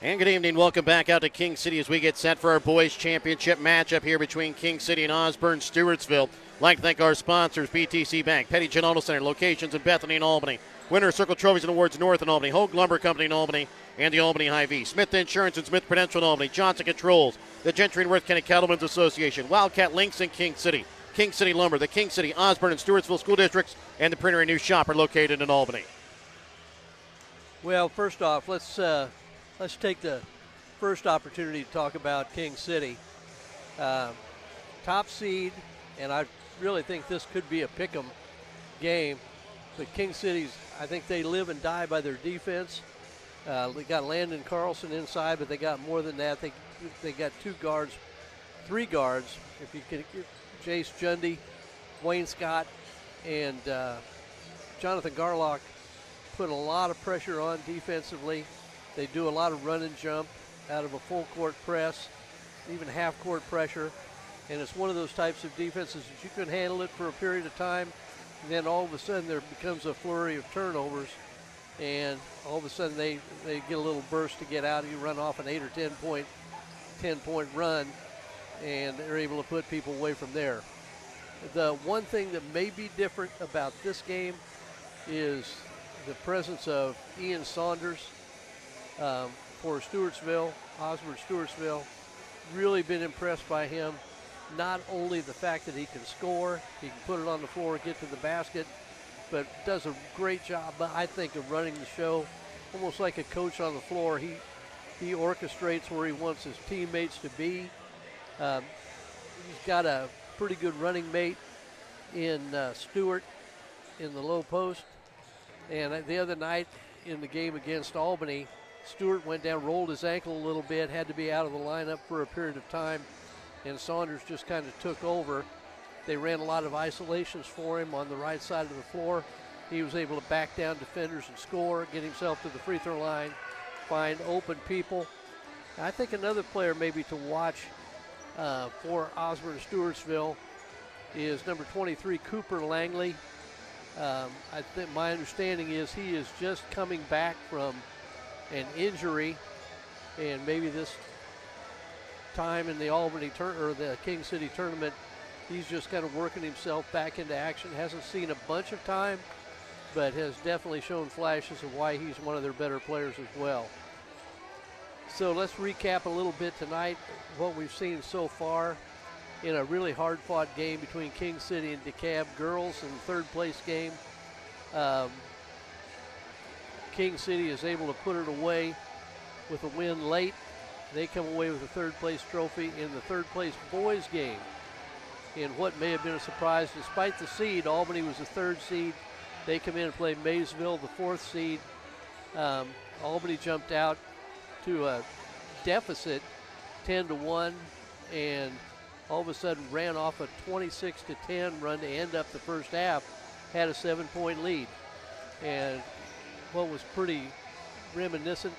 And good evening. Welcome back out to King City as we get set for our boys championship matchup here between King City and Osborn, Stewartsville. I'd like to thank our sponsors, BTC Bank, Petty Gen Auto Center, locations in Bethany and Albany, Winter Circle Trophies and Awards North in Albany, Hogue Lumber Company in Albany, and the Albany Hy-Vee, Smith Insurance and Smith Prudential in Albany, Johnson Controls, the Gentry and Worth County Cattlemen's Association, Wildcat Links in King City, King City Lumber, the King City, Osborn, and Stewartsville School Districts, and the Printer and News Shop are located in Albany. Well, first off, let's take the first opportunity to talk about King City. Top seed, and I really think this could be a pick'em game, but King City's, I think they live and die by their defense. They got Landon Carlson inside, but they got more than that. They got three guards. If you could, Jace Jundy, Wayne Scott, and Jonathan Garlock put a lot of pressure on defensively. They do a lot of run and jump out of a full court press, even half court pressure. And it's one of those types of defenses that you can handle it for a period of time, and then all of a sudden there becomes a flurry of turnovers, and all of a sudden they get a little burst to get out. You run off an 8 or 10 point run, and they're able to put people away from there. The one thing that may be different about this game is the presence of Ian Saunders for Stewartsville, Osborn Stewartsville. Really been impressed by him. Not only the fact that he can score, he can put it on the floor, get to the basket, but does a great job, I think, of running the show. Almost like a coach on the floor. He orchestrates where he wants his teammates to be. He's got a pretty good running mate in Stewart in the low post. And the other night in the game against Albany, Stewart went down, rolled his ankle a little bit, had to be out of the lineup for a period of time, and Saunders just kind of took over. They ran a lot of isolations for him on the right side of the floor. He was able to back down defenders and score, get himself to the free throw line, find open people. I think another player maybe to watch for Osborn Stewartsville is number 23, Cooper Langley. I think my understanding is he is just coming back from an injury, and maybe this time in the Albany or the King City tournament, he's just kind of working himself back into action. Hasn't seen a bunch of time, but has definitely shown flashes of why he's one of their better players as well. So let's recap a little bit tonight, what we've seen so far in a really hard-fought game between King City and DeKalb girls in the third-place game. King City is able to put it away with a win late. They come away with a third-place trophy in the third-place boys game in what may have been a surprise. Despite the seed, Albany was the third seed. They come in and play Maysville, the fourth seed. Albany jumped out to a deficit 10-1, and all of a sudden ran off a 26-10 run to end up the first half, had a 7-point lead. And what was pretty reminiscent,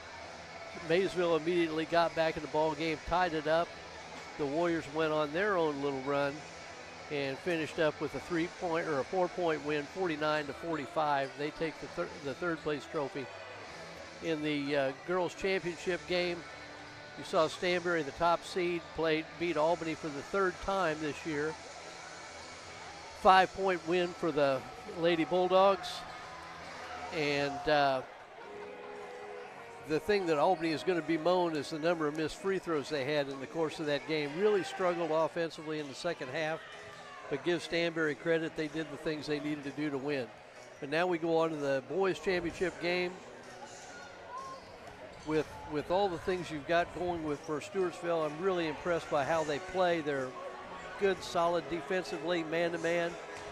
Maysville immediately got back in the ball game, tied it up. The Warriors went on their own little run and finished up with a 3-point or a 4-point win, 49-45. They take the third place trophy. In the girls championship game, you saw Stanberry, the top seed, beat Albany for the third time this year. 5-point win for the Lady Bulldogs. And the thing that Albany is going to bemoan is the number of missed free throws they had in the course of that game. Really struggled offensively in the second half, but give Stanberry credit, they did the things they needed to do to win. But now we go on to the boys championship game. With all the things you've got going for Stewartsville, I'm really impressed by how they play. They're good, solid defensively, man-to-man.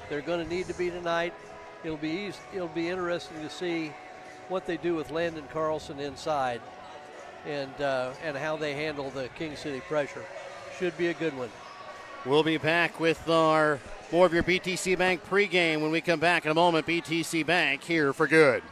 They're going to need to be tonight. It'll be interesting to see what they do with Landon Carlson inside and how they handle the King City pressure. Should be a good one. We'll be back with more of your BTC Bank pregame when we come back in a moment. BTC Bank, here for good.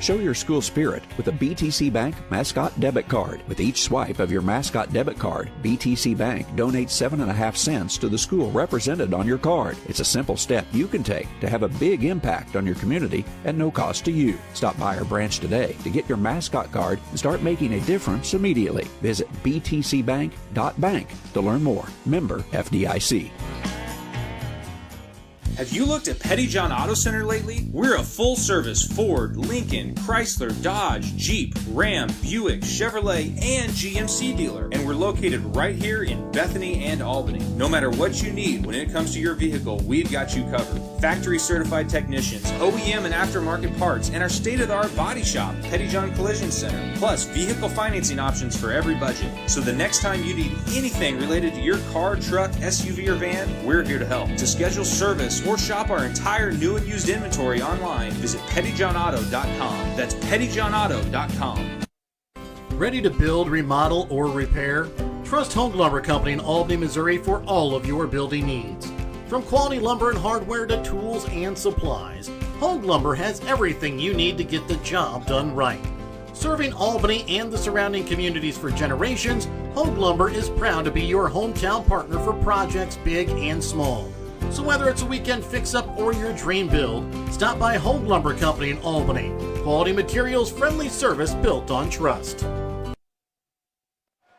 Show your school spirit with a BTC Bank Mascot Debit Card. With each swipe of your Mascot Debit Card, BTC Bank donates 7.5 cents to the school represented on your card. It's a simple step you can take to have a big impact on your community at no cost to you. Stop by our branch today to get your Mascot Card and start making a difference immediately. Visit btcbank.bank to learn more. Member FDIC. Have you looked at Petty John Auto Center lately? We're a full-service Ford, Lincoln, Chrysler, Dodge, Jeep, Ram, Buick, Chevrolet, and GMC dealer. And we're located right here in Bethany and Albany. No matter what you need when it comes to your vehicle, we've got you covered. Factory-certified technicians, OEM and aftermarket parts, and our state-of-the-art body shop, Petty John Collision Center. Plus, vehicle financing options for every budget. So the next time you need anything related to your car, truck, SUV, or van, we're here to help. To schedule service or shop our entire new and used inventory online, visit pettyjohnauto.com. That's pettyjohnauto.com. Ready to build, remodel, or repair? Trust Home Lumber Company in Albany, Missouri for all of your building needs. From quality lumber and hardware to tools and supplies, Home Lumber has everything you need to get the job done right. Serving Albany and the surrounding communities for generations, Home Lumber is proud to be your hometown partner for projects big and small. So whether it's a weekend fix-up or your dream build, stop by Home Lumber Company in Albany. Quality materials, friendly service built on trust.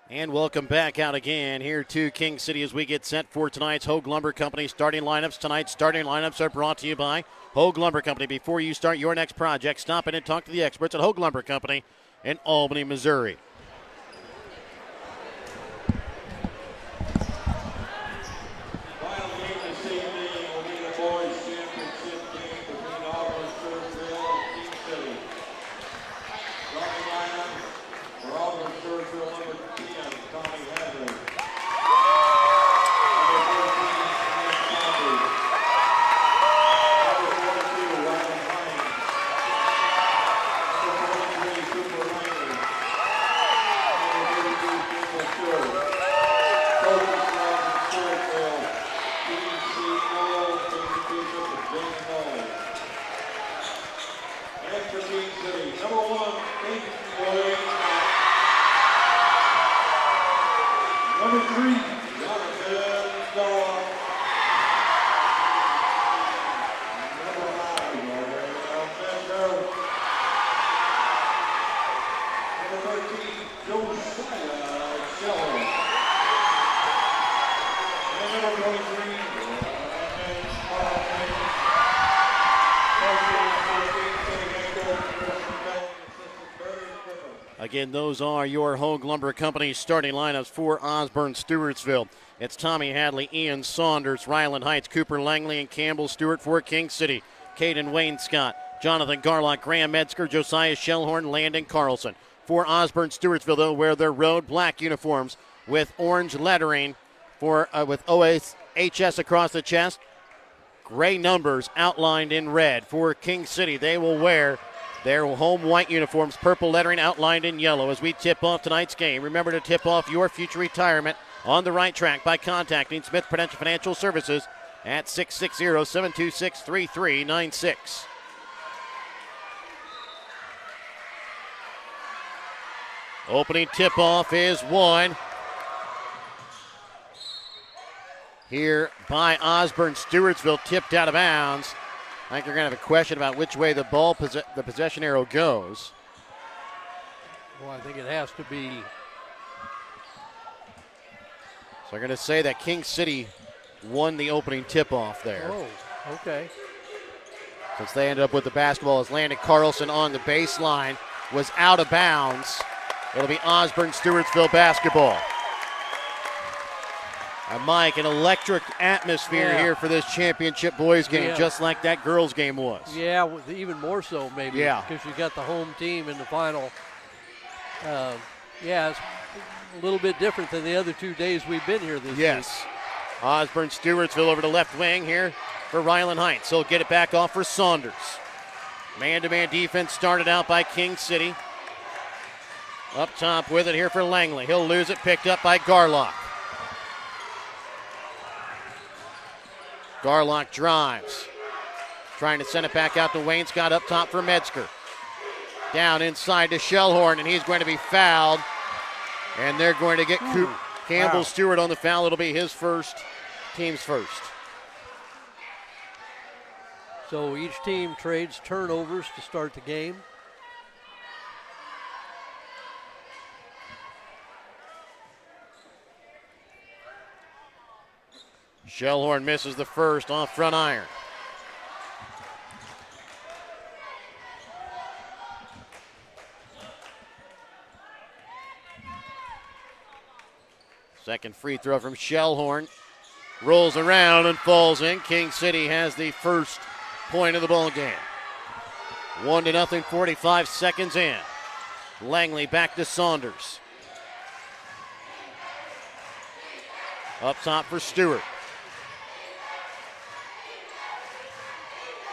And welcome back out again here to King City as we get set for tonight's Hogue Lumber Company starting lineups. Tonight's starting lineups are brought to you by Hogue Lumber Company. Before you start your next project, stop in and talk to the experts at Hogue Lumber Company in Albany, Missouri. Again, those are your Hogue Lumber Company starting lineups for Osborn Stewartsville. It's Tommy Hadley, Ian Saunders, Ryland Heights, Cooper Langley, and Campbell Stewart for King City. Caden Wayne Scott, Jonathan Garlock, Graham Metzger, Josiah Shellhorn, Landon Carlson. For Osborn Stewartsville, they'll wear their road black uniforms with orange lettering for with OHS across the chest. Gray numbers outlined in red. For King City, they will wear their home white uniforms, purple lettering outlined in yellow as we tip off tonight's game. Remember to tip off your future retirement on the right track by contacting Smith Prudential Financial Services at 660-726-3396. Opening tip-off is one. Here by Osborn Stewartsville, tipped out of bounds. I think you're going to have a question about which way the ball, the possession arrow goes. Well, I think it has to be. So I'm going to say that King City won the opening tip-off there. Oh, okay. Since they ended up with the basketball as Landon Carlson on the baseline was out of bounds. It'll be Osborn Stewartsville basketball. Mike, an electric atmosphere here for this championship boys game, just like that girls game was. Yeah, even more so maybe. Yeah. Because you got the home team in the final. It's a little bit different than the other 2 days we've been here this week. Osborn Stewartsville over to left wing here for Ryland Heights. He'll get it back off for Saunders. Man-to-man defense started out by King City. Up top with it here for Langley. He'll lose it, picked up by Garlock. Garlock drives. Trying to send it back out to Wayne Scott up top for Metzger. Down inside to Shellhorn, and he's going to be fouled. And they're going to get Campbell Stewart on the foul. It'll be his first, team's first. So each team trades turnovers to start the game. Shellhorn misses the first off front iron. Second free throw from Shellhorn. Rolls around and falls in. King City has the first point of the ball game. 1-0, 45 seconds in. Langley back to Saunders. Up top for Stewart.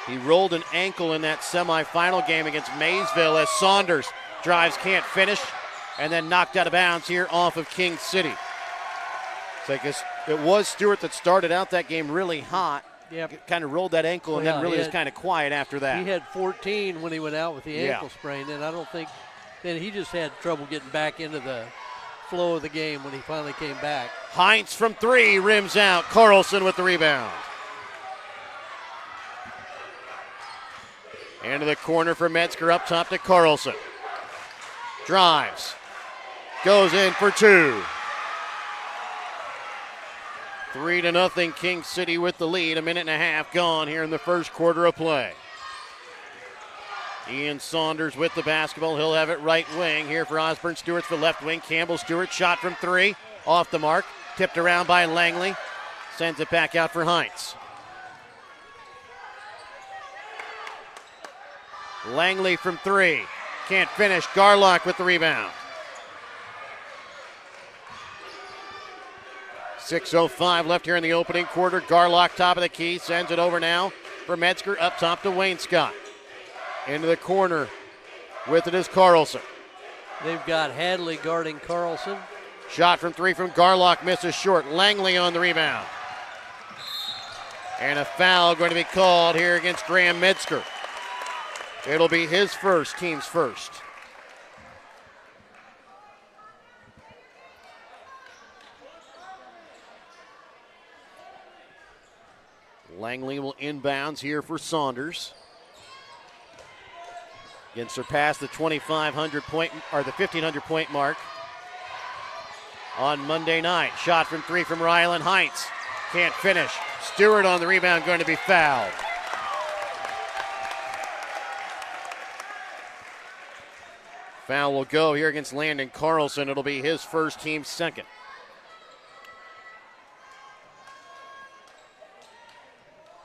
He rolled an ankle in that semifinal game against Maysville as Saunders drives, can't finish, and then knocked out of bounds here off of King City. So I guess it was Stewart that started out that game really hot. Yep. Kind of rolled that ankle and then really was kind of quiet after that. He had 14 when he went out with the ankle sprain, and I don't think then he just had trouble getting back into the flow of the game when he finally came back. Heinz from three, rims out. Carlson with the rebound. Into the corner for Metzger, up top to Carlson. Drives. Goes in for two. 3-0, King City with the lead. 1.5 minutes gone here in the first quarter of play. Ian Saunders with the basketball. He'll have it right wing here for Osborn. Stewart's the left wing. Campbell Stewart shot from three. Off the mark. Tipped around by Langley. Sends it back out for Heinz. Langley from three. Can't finish. Garlock with the rebound. 6:05 left here in the opening quarter. Garlock top of the key. Sends it over now for Metzger. Up top to Wainscott. Into the corner with it is Carlson. They've got Hadley guarding Carlson. Shot from three from Garlock misses short. Langley on the rebound. And a foul going to be called here against Graham Metzger. It'll be his first, team's first. Langley will inbounds here for Saunders. Again, surpassed the 2,500 point or the 1,500 point mark on Monday night. Shot from three from Ryland Heights. Can't finish. Stewart on the rebound, going to be fouled. Foul will go here against Landon Carlson. It'll be his first, team's second.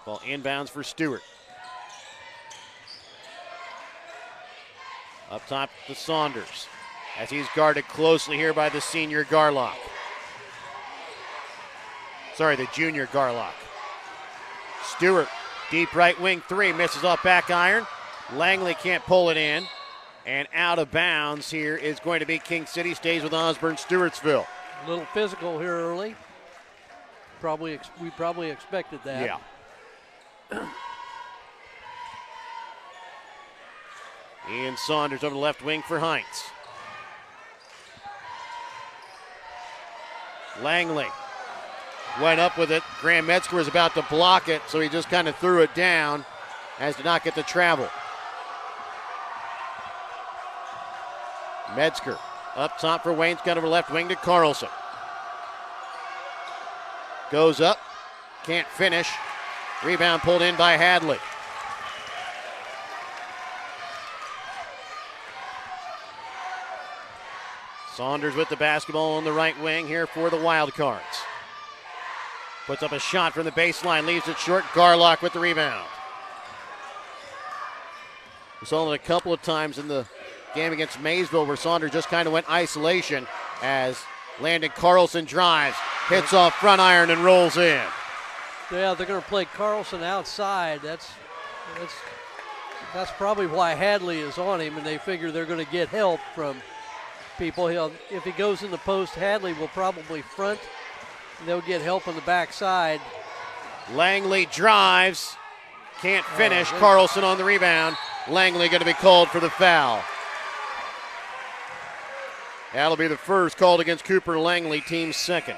Ball inbounds for Stewart. Up top to Saunders as he's guarded closely here by the senior Garlock. Sorry, the junior Garlock. Stewart, deep right wing three, misses off back iron. Langley can't pull it in. And out of bounds here is going to be King City. Stays with Osborn, Stewartsville. A little physical here early. We probably expected that. Yeah. Ian Saunders over the left wing for Heinz. Langley went up with it. Graham Metzger was about to block it, so he just kind of threw it down as to not get the travel. Metzger up top for Wainscott over left wing to Carlson. Goes up, can't finish. Rebound pulled in by Hadley. Saunders with the basketball on the right wing here for the Wildcards. Puts up a shot from the baseline, leaves it short. Garlock with the rebound. We saw it a couple of times in the game against Maysville where Saunders just kind of went isolation as Landon Carlson drives, hits off front iron and rolls in. Yeah, they're going to play Carlson outside. That's probably why Hadley is on him, and they figure they're going to get help from people. If he goes in the post, Hadley will probably front, and they'll get help on the backside. Langley drives, can't finish. Carlson on the rebound. Langley going to be called for the foul. That'll be the first called against Cooper Langley, team second.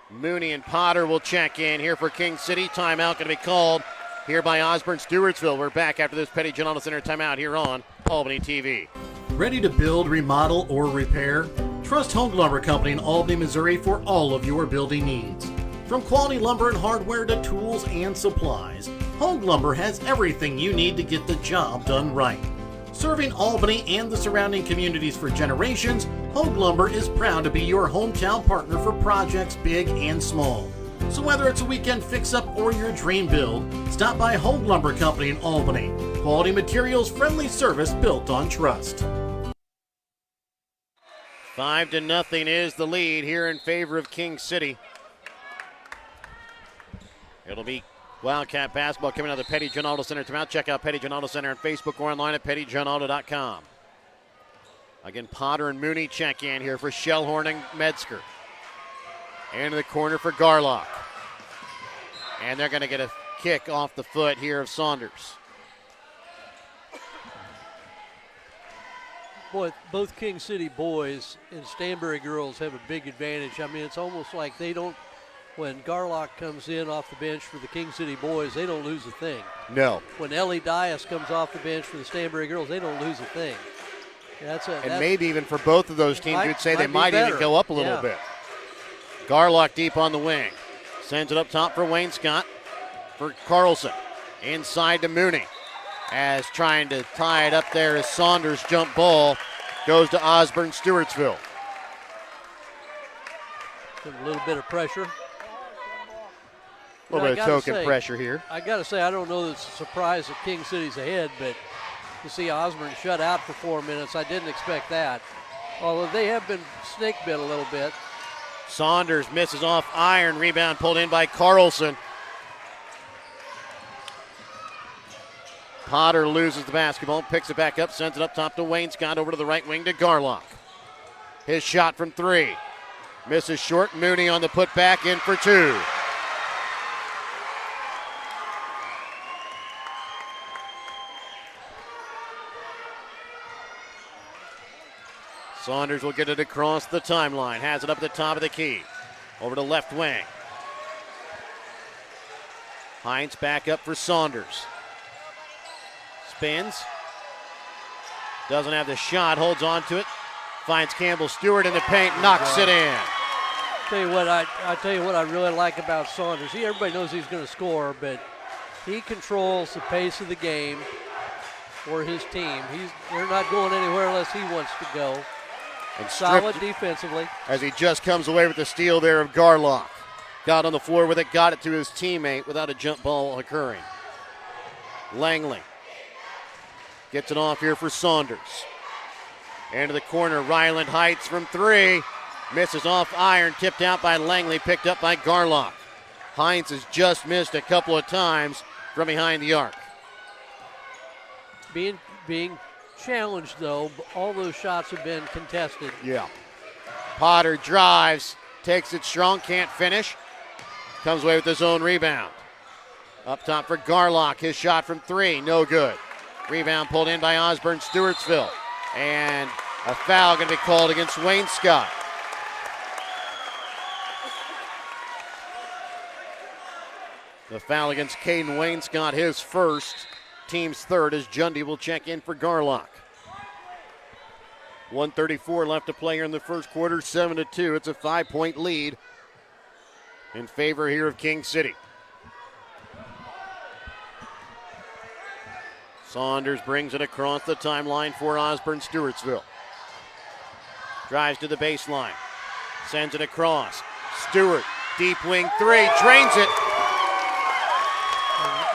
Mooney and Potter will check in here for King City. Timeout going to be called here by Osborn Stewartsville. We're back after this Petty John Auto Center timeout here on Albany TV. Ready to build, remodel, or repair? Trust Home Lumber Company in Albany, Missouri for all of your building needs. From quality lumber and hardware to tools and supplies, Home Lumber has everything you need to get the job done right. Serving Albany and the surrounding communities for generations, Home Lumber is proud to be your hometown partner for projects big and small. So whether it's a weekend fix-up or your dream build, stop by Home Lumber Company in Albany. Quality materials, friendly service built on trust. 5-0 is the lead here in favor of King City. It'll be Wildcat basketball coming out of the Petty John Auto Center timeout. Check out Petty John Auto Center on Facebook or online at pettyjohnauto.com. Again, Potter and Mooney check in here for Shellhorn and Metzger. Into the corner for Garlock. And they're going to get a kick off the foot here of Saunders. Boy, both King City boys and Stanberry girls have a big advantage. I mean, it's almost like they don't, when Garlock comes in off the bench for the King City boys, they don't lose a thing. No. When Ellie Dias comes off the bench for the Stanberry girls, they don't lose a thing. And maybe even for both of those teams, you'd say they might even go up a little bit. Garlock deep on the wing. Sends it up top for Wayne Scott for Carlson. Inside to Mooney. As trying to tie it up there as Saunders' jump ball goes to Osborn Stewartsville. A little bit of pressure. A little bit of token pressure here. I got to say, I don't know that it's a surprise that King City's ahead, but to see Osborn shut out for 4 minutes, I didn't expect that. Although they have been snake bit a little bit. Saunders misses off iron. Rebound pulled in by Carlson. Potter loses the basketball, picks it back up, sends it up top to Wayne Scott, over to the right wing to Garlock. His shot from three. Misses short. Mooney on the putback, in for two. Saunders will get it across the timeline. Has it up at the top of the key. Over to left wing. Hines back up for Saunders. Spins. Doesn't have the shot. Holds on to it. Finds Campbell Stewart in the paint. Knocks it in. I tell you what I really like about Saunders. Everybody knows he's going to score, but he controls the pace of the game for his team. They're not going anywhere unless he wants to go. And solid defensively. As he just comes away with the steal there of Garlock. Got on the floor with it, got it to his teammate without a jump ball occurring. Langley gets it off here for Saunders. Into the corner, Ryland Heights from three. Misses off iron, tipped out by Langley, picked up by Garlock. Hines has just missed a couple of times from behind the arc. Being challenged, though. All those shots have been contested. Yeah. Potter drives, takes it strong, can't finish. Comes away with his own rebound. Up top for Garlock, his shot from three, no good. Rebound pulled in by Osborn Stewartsville. And a foul going to be called against Wayne Scott. The foul against Caden Wayne Scott, his first. Team's third, as Jundy will check in for Garlock. 1:34 left to play here in the first quarter, 7-2. It's a 5-point lead in favor here of King City. Saunders brings it across the timeline for Osborn Stewartsville. Drives to the baseline. Sends it across. Stewart, deep wing three, drains it.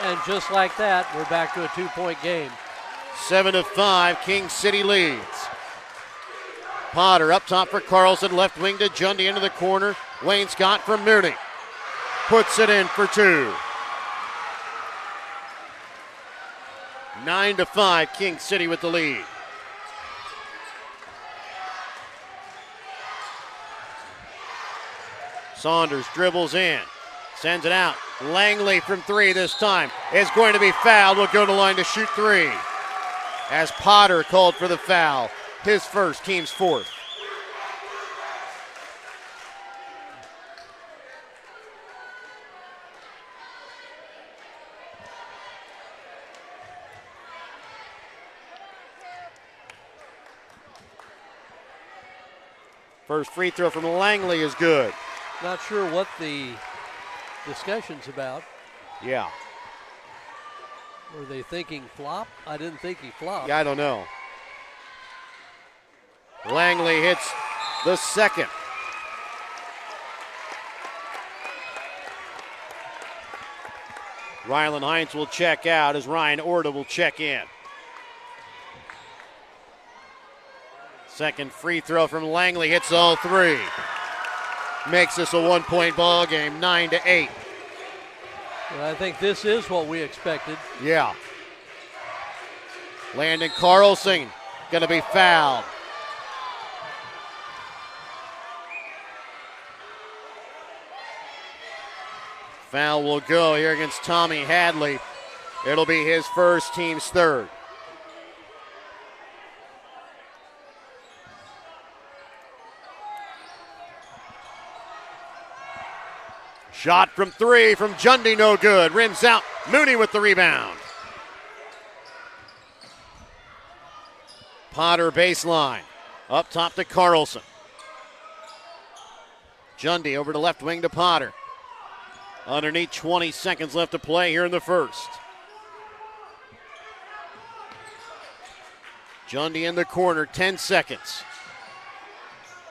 And just like that, we're back to a 2-point game. 7-5, King City leads. Potter up top for Carlson, left wing to Jundy into the corner. Wayne Scott from Mooney. Puts it in for two. 9-5, King City with the lead. Saunders dribbles in, sends it out. Langley from three this time is going to be fouled. Will go to the line to shoot three. As Potter called for the foul. his first, team's fourth. First free throw from Langley is good. Not sure what the discussion's about. Yeah. Were they thinking flop? I didn't think he flopped. Yeah, I don't know. Langley hits the second. Rylan Hines will check out as Ryan Orta will check in. Second free throw from Langley hits all three. Makes this a 1-point ball game, 9-8. Well, I think this is what we expected. Yeah. Landon Carlson going to be fouled. Foul will go here against Tommy Hadley. It'll be his first, team's third. Shot from three from Jundy, no good. Rims out. Mooney with the rebound. Potter baseline. Up top to Carlson. Jundy over to left wing to Potter. Underneath, 20 seconds left to play here in the first. Jundy in the corner, 10 seconds.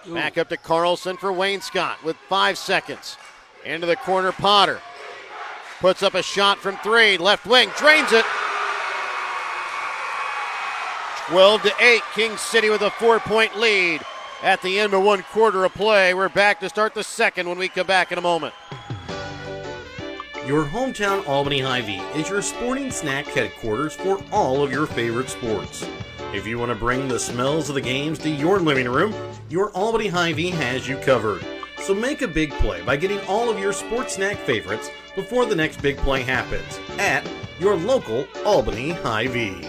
Ooh. Back up to Carlson for Wayne Scott with 5 seconds. Into the corner, Potter. Puts up a shot from three, left wing, drains it. 12-8, King City with a 4-point lead at the end of one quarter of play. We're back to start the second when we come back in a moment. Your hometown Albany Hy-Vee is your sporting snack headquarters for all of your favorite sports. If you want to bring the smells of the games to your living room, your Albany Hy-Vee has you covered. So make a big play by getting all of your sports snack favorites before the next big play happens at your local Albany Hy-Vee.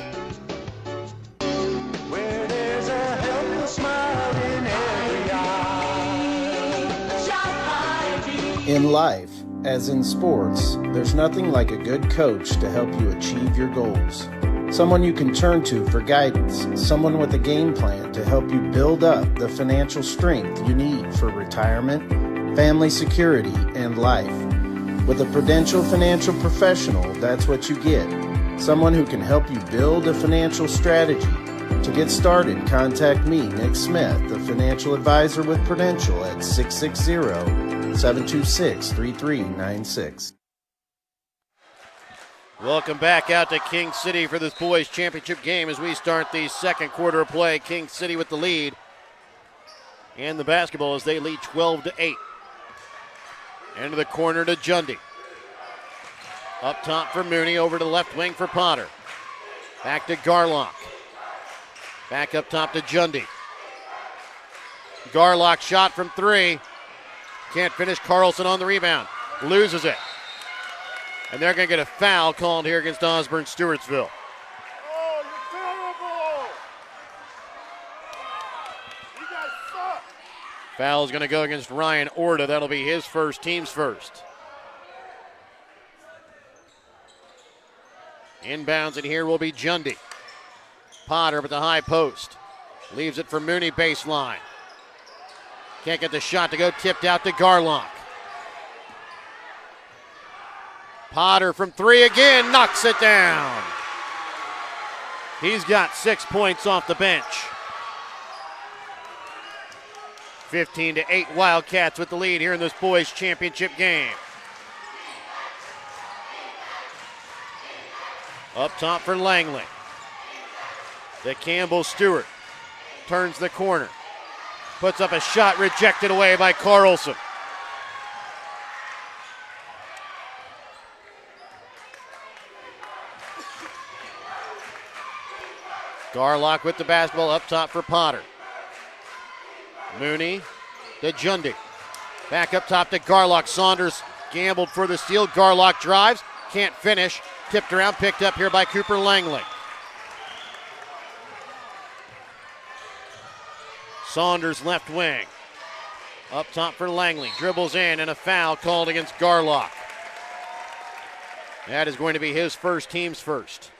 Where there's a helpful smile in every eye. Shop Hy-Vee. In life, as in sports, there's nothing like a good coach to help you achieve your goals. Someone you can turn to for guidance, someone with a game plan to help you build up the financial strength you need for retirement, family security, and life. With a Prudential financial professional, that's what you get. Someone who can help you build a financial strategy. To get started, contact me, Nick Smith, the financial advisor with Prudential at 660-726-3396. Welcome back out to King City for this boys championship game as we start the second quarter of play. King City with the lead. And the basketball as they lead 12-8. Into the corner to Jundy. Up top for Mooney, over to the left wing for Potter. Back to Garlock. Back up top to Jundy. Garlock shot from three. Can't finish. Carlson on the rebound. Loses it. And they're going to get a foul called here against Osborn Stewartsville. Oh, you're terrible. You guys suck. Foul is going to go against Ryan Orta. That'll be his first, team's first. Inbounds in here will be Jundy. Potter with the high post. Leaves it for Mooney baseline. Can't get the shot to go, tipped out to Garlock. Potter from three again, knocks it down. He's got 6 points off the bench. 15-8 Wildcats with the lead here in this boys championship game. Up top for Langley. To Campbell Stewart. Turns the corner. Puts up a shot rejected away by Carlson. Garlock with the basketball up top for Potter. Mooney to Jundy. Back up top to Garlock. Saunders gambled for the steal. Garlock drives. Can't finish. Tipped around, picked up here by Cooper Langley. Saunders left wing. Up top for Langley. Dribbles in and a foul called against Garlock. That is going to be his first, team's first.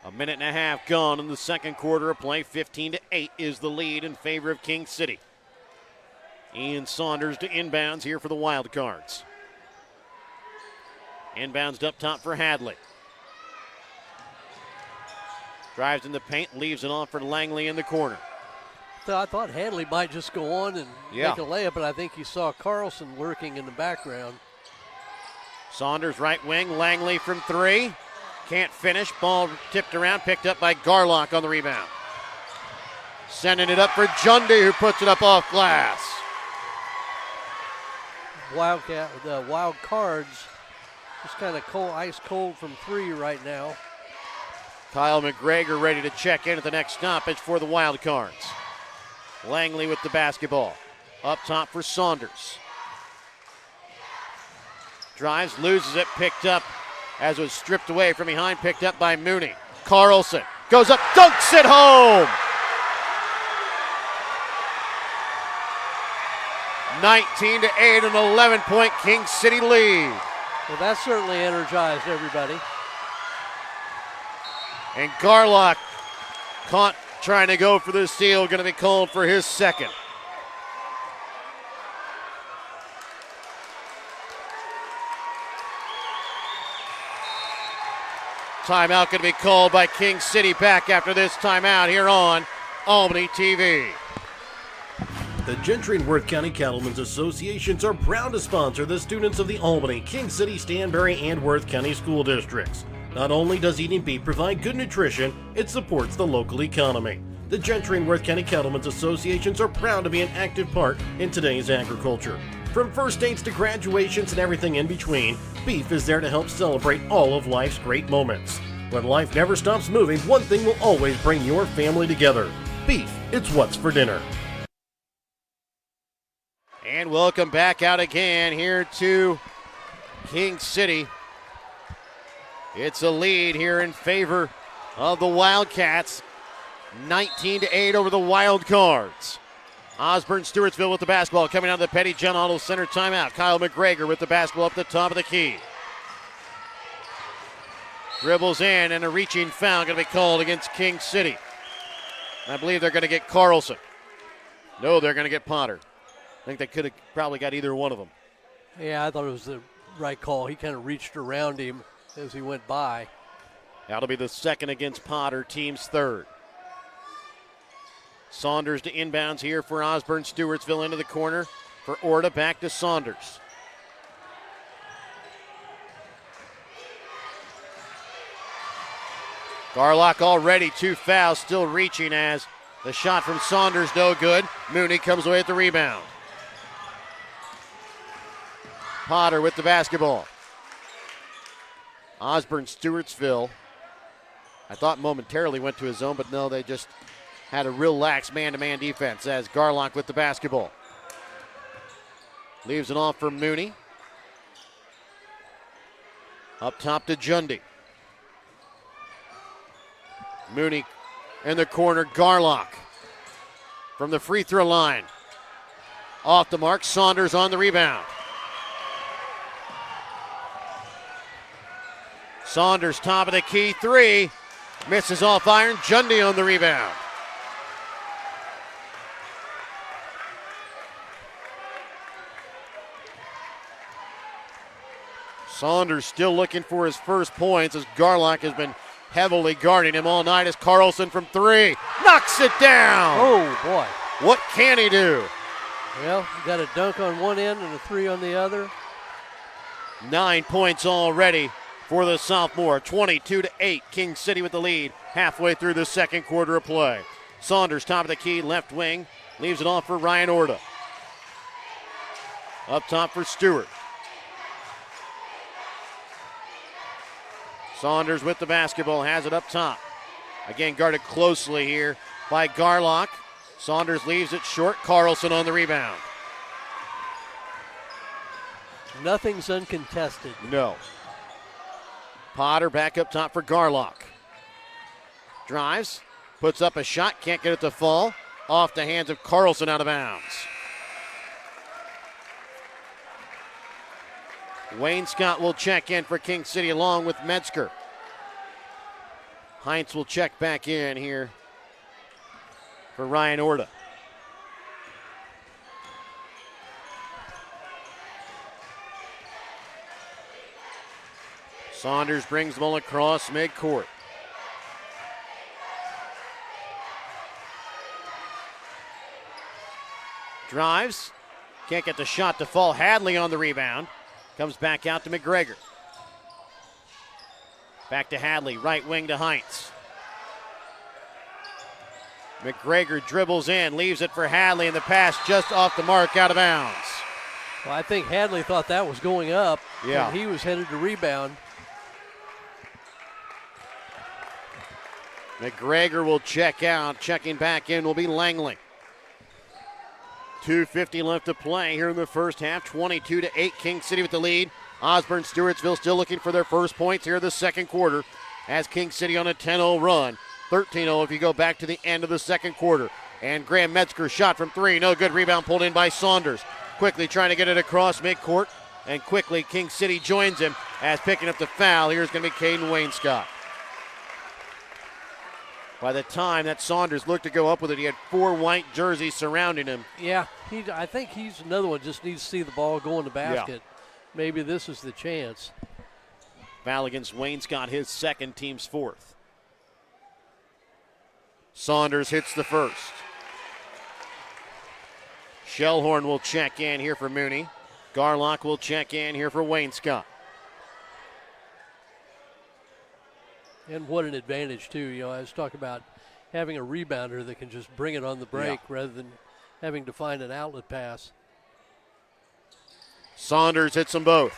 A minute and a half gone in the second quarter of play. 15-8 is the lead in favor of King City. Ian Saunders to inbounds here for the Wildcards. Inbounds up top for Hadley. Drives in the paint, leaves it off for Langley in the corner. I thought Hadley might just go on and make a layup, but I think he saw Carlson lurking in the background. Saunders right wing, Langley from three. Can't finish, ball tipped around, picked up by Garlock on the rebound. Sending it up for Jundy, who puts it up off glass. The Wild Cards just kind of cold, ice cold from three right now. Kyle McGregor ready to check in at the next stoppage for the Wildcards. Langley with the basketball. Up top for Saunders. Drives, loses it, picked up as was stripped away from behind, picked up by Mooney. Carlson goes up, dunks it home! 19-8, an 11-point King City lead. Well, that certainly energized everybody. And Garlock caught trying to go for the steal, going to be called for his second. Timeout going to be called by King City. Back after this timeout here on Albany TV. The Gentry and Worth County Cattlemen's Associations are proud to sponsor the students of the Albany, King City, Stanberry, and Worth County school districts. Not only does eating beef provide good nutrition, it supports the local economy. The Gentry and Worth County Cattlemen's Associations are proud to be an active part in today's agriculture. From first dates to graduations and everything in between, beef is there to help celebrate all of life's great moments. When life never stops moving, one thing will always bring your family together. Beef, it's what's for dinner. And welcome back out again here to King City. It's a lead here in favor of the Wildcats. 19-8 over the Wildcards. Osborn Stewartsville with the basketball coming out of the Petty John Auto Center timeout. Kyle McGregor with the basketball up the top of the key. Dribbles in and a reaching foul going to be called against King City. I believe they're going to get Carlson. No, they're going to get Potter. I think they could have probably got either one of them. Yeah, I thought it was the right call. He kind of reached around him as he went by. That'll be the second against Potter, team's third. Saunders to inbounds here for Osborn. Stewartsville into the corner for Orta, back to Saunders. Garlock already 2 fouls, still reaching as the shot from Saunders no good. Mooney comes away at the rebound. Potter with the basketball. Osborn Stewartsville, I thought momentarily went to his zone, but no, they just had a real lax man-to-man defense as Garlock with the basketball. Leaves it off for Mooney. Up top to Jundy. Mooney in the corner, Garlock from the free throw line. Off the mark, Saunders on the rebound. Saunders, top of the key, three. Misses off iron, Jundy on the rebound. Saunders still looking for his first points as Garlock has been heavily guarding him all night as Carlson from three knocks it down. Oh, boy. What can he do? Well, you got a dunk on one end and a three on the other. 9 points already for the sophomore. 22-8, King City with the lead halfway through the second quarter of play. Saunders, top of the key, left wing, leaves it off for Ryan Orta. Up top for Stewart. Saunders with the basketball, has it up top. Again, guarded closely here by Garlock. Saunders leaves it short. Carlson on the rebound. Nothing's uncontested. No. Potter back up top for Garlock. Drives, Puts up a shot, can't get it to fall. Off the hands of Carlson, out of bounds. Wayne Scott will check in for King City along with Metzger. Heinz will check back in here for Ryan Orta. Saunders brings the ball across midcourt. Drives. Can't get the shot to fall. Hadley on the rebound. Comes back out to McGregor. Back to Hadley. Right wing to Heinz. McGregor dribbles in. Leaves it for Hadley. And the pass just off the mark, out of bounds. Well, I think Hadley thought that was going up. Yeah. And he was headed to rebound. McGregor will check out. Checking back in will be Langley. 2:50 left to play here in the first half. 22-8, King City with the lead. Osborn Stewartsville still looking for their first points here in the second quarter as King City on a 10-0 run. 13-0 if you go back to the end of the second quarter. And Graham Metzger shot from three. No good. Rebound pulled in by Saunders. Quickly trying to get it across midcourt. And quickly King City joins him as picking up the foul. Here's going to be Caden Wainscott. By the time that Saunders looked to go up with it, he had 4 white jerseys surrounding him. Yeah, I think he's another one just needs to see the ball go in the basket. Yeah. Maybe this is the chance. Foul against Wainscott, his second, team's fourth. Saunders hits the first. Shellhorn will check in here for Mooney. Garlock will check in here for Wainscott. And what an advantage, too. You know, I was talking about having a rebounder that can just bring it on the break rather than having to find an outlet pass. Saunders hits them both.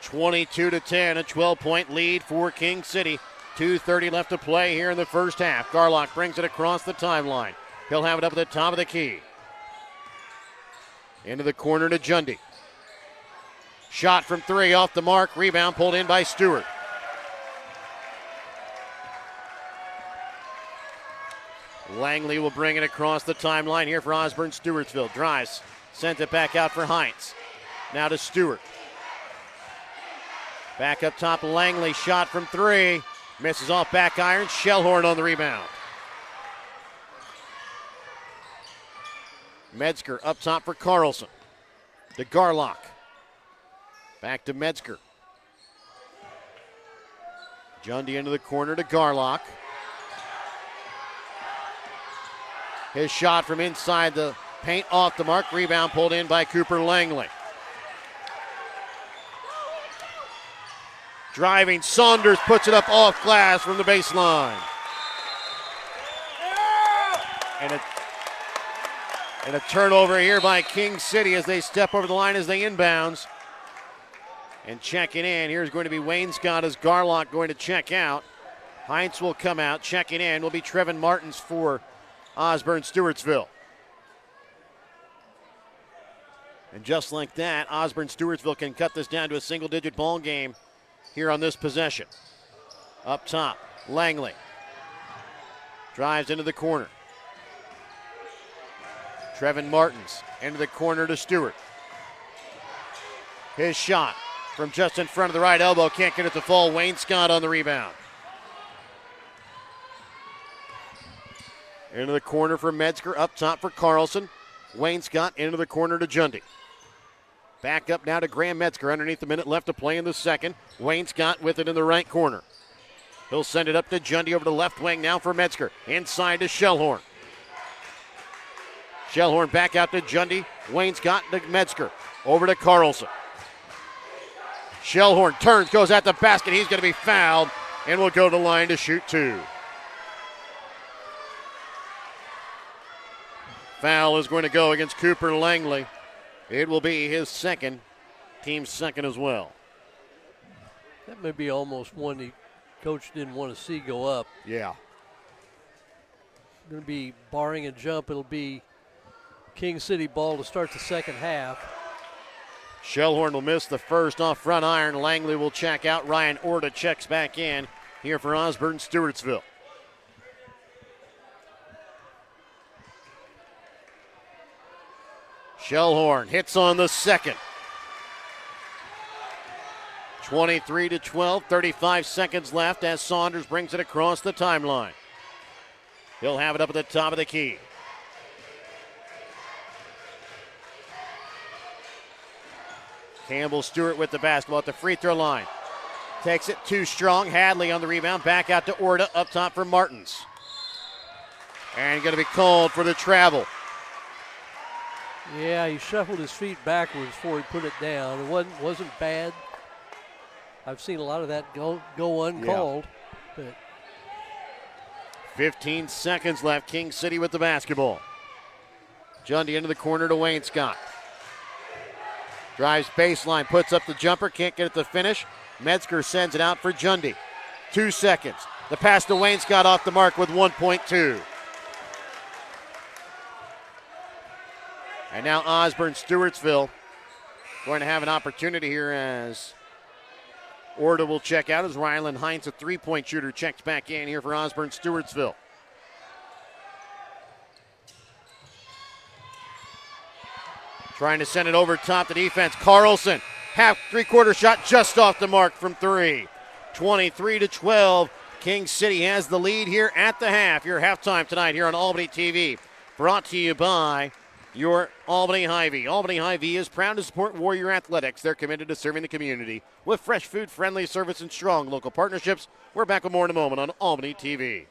22-10, a 12-point lead for King City. 2:30 left to play here in the first half. Garlock brings it across the timeline. He'll have it up at the top of the key. Into the corner to Jundy. Shot from three off the mark. Rebound pulled in by Stewart. Langley will bring it across the timeline here for Osborn Stewartsville. Drives, sends it back out for Heinz. Now to Stewart. Back up top, Langley, shot from three. Misses off back iron. Shellhorn on the rebound. Metzger up top for Carlson. To Garlock. Back to Metzger. Jundy into the corner to Garlock. His shot from inside the paint off the mark. Rebound pulled in by Cooper Langley. Driving, Saunders puts it up off glass from the baseline. And a turnover here by King City as they step over the line as they inbounds. And checking in, here's going to be Wainscott as Garlock going to check out. Heinz will come out. Checking in will be Trevin Martins for Osborn Stewartsville. And just like that, Osborn Stewartsville can cut this down to a single-digit ball game here on this possession. Up top, Langley. Drives into the corner. Trevin Martins into the corner to Stewart. His shot from just in front of the right elbow. Can't get it to fall. Wainscott on the rebound. Into the corner for Metzger. Up top for Carlson. Wainscott into the corner to Jundy. Back up now to Graham Metzger underneath the minute left to play in the second. Wainscott with it in the right corner. He'll send it up to Jundy over the left wing now for Metzger. Inside to Shellhorn. Shellhorn back out to Jundy. Wainscott to Metzger. Over to Carlson. Shellhorn turns, goes at the basket. He's going to be fouled and will go to the line to shoot two. Foul is going to go against Cooper Langley. It will be his second, team's second as well. That may be almost one the coach didn't want to see go up. Yeah. Going to be barring a jump. It'll be King City ball to start the second half. Shellhorn will miss the first off front iron. Langley will check out. Ryan Orta checks back in here for Osborn Stewartsville. Shellhorn hits on the second. 23-12, 35 seconds left as Saunders brings it across the timeline. He'll have it up at the top of the key. Campbell Stewart with the basketball at the free throw line. Takes it too strong. Hadley on the rebound. Back out to Orta up top for Martins. And going to be called for the travel. Yeah, he shuffled his feet backwards before he put it down. It wasn't bad. I've seen a lot of that go uncalled. Yeah. But 15 seconds left. King City with the basketball. Jundy into the corner to Wainscott. Drives baseline, puts up the jumper, can't get it to finish. Metzger sends it out for Jundy. 2 seconds. The pass to Wainscott off the mark with 1.2. And now Osborn, Stewartsville going to have an opportunity here as Orta will check out as Rylan Hines, a three-point shooter, checks back in here for Osborn, Stewartsville. Trying to send it over top the defense. Carlson, three-quarter shot just off the mark from three. 23-12. King City has the lead here at the half. Your halftime tonight here on Albany TV. Brought to you by your Albany Hy-Vee. Albany Hy-Vee is proud to support Warrior Athletics. They're committed to serving the community with fresh food, friendly service, and strong local partnerships. We're back with more in a moment on Albany TV.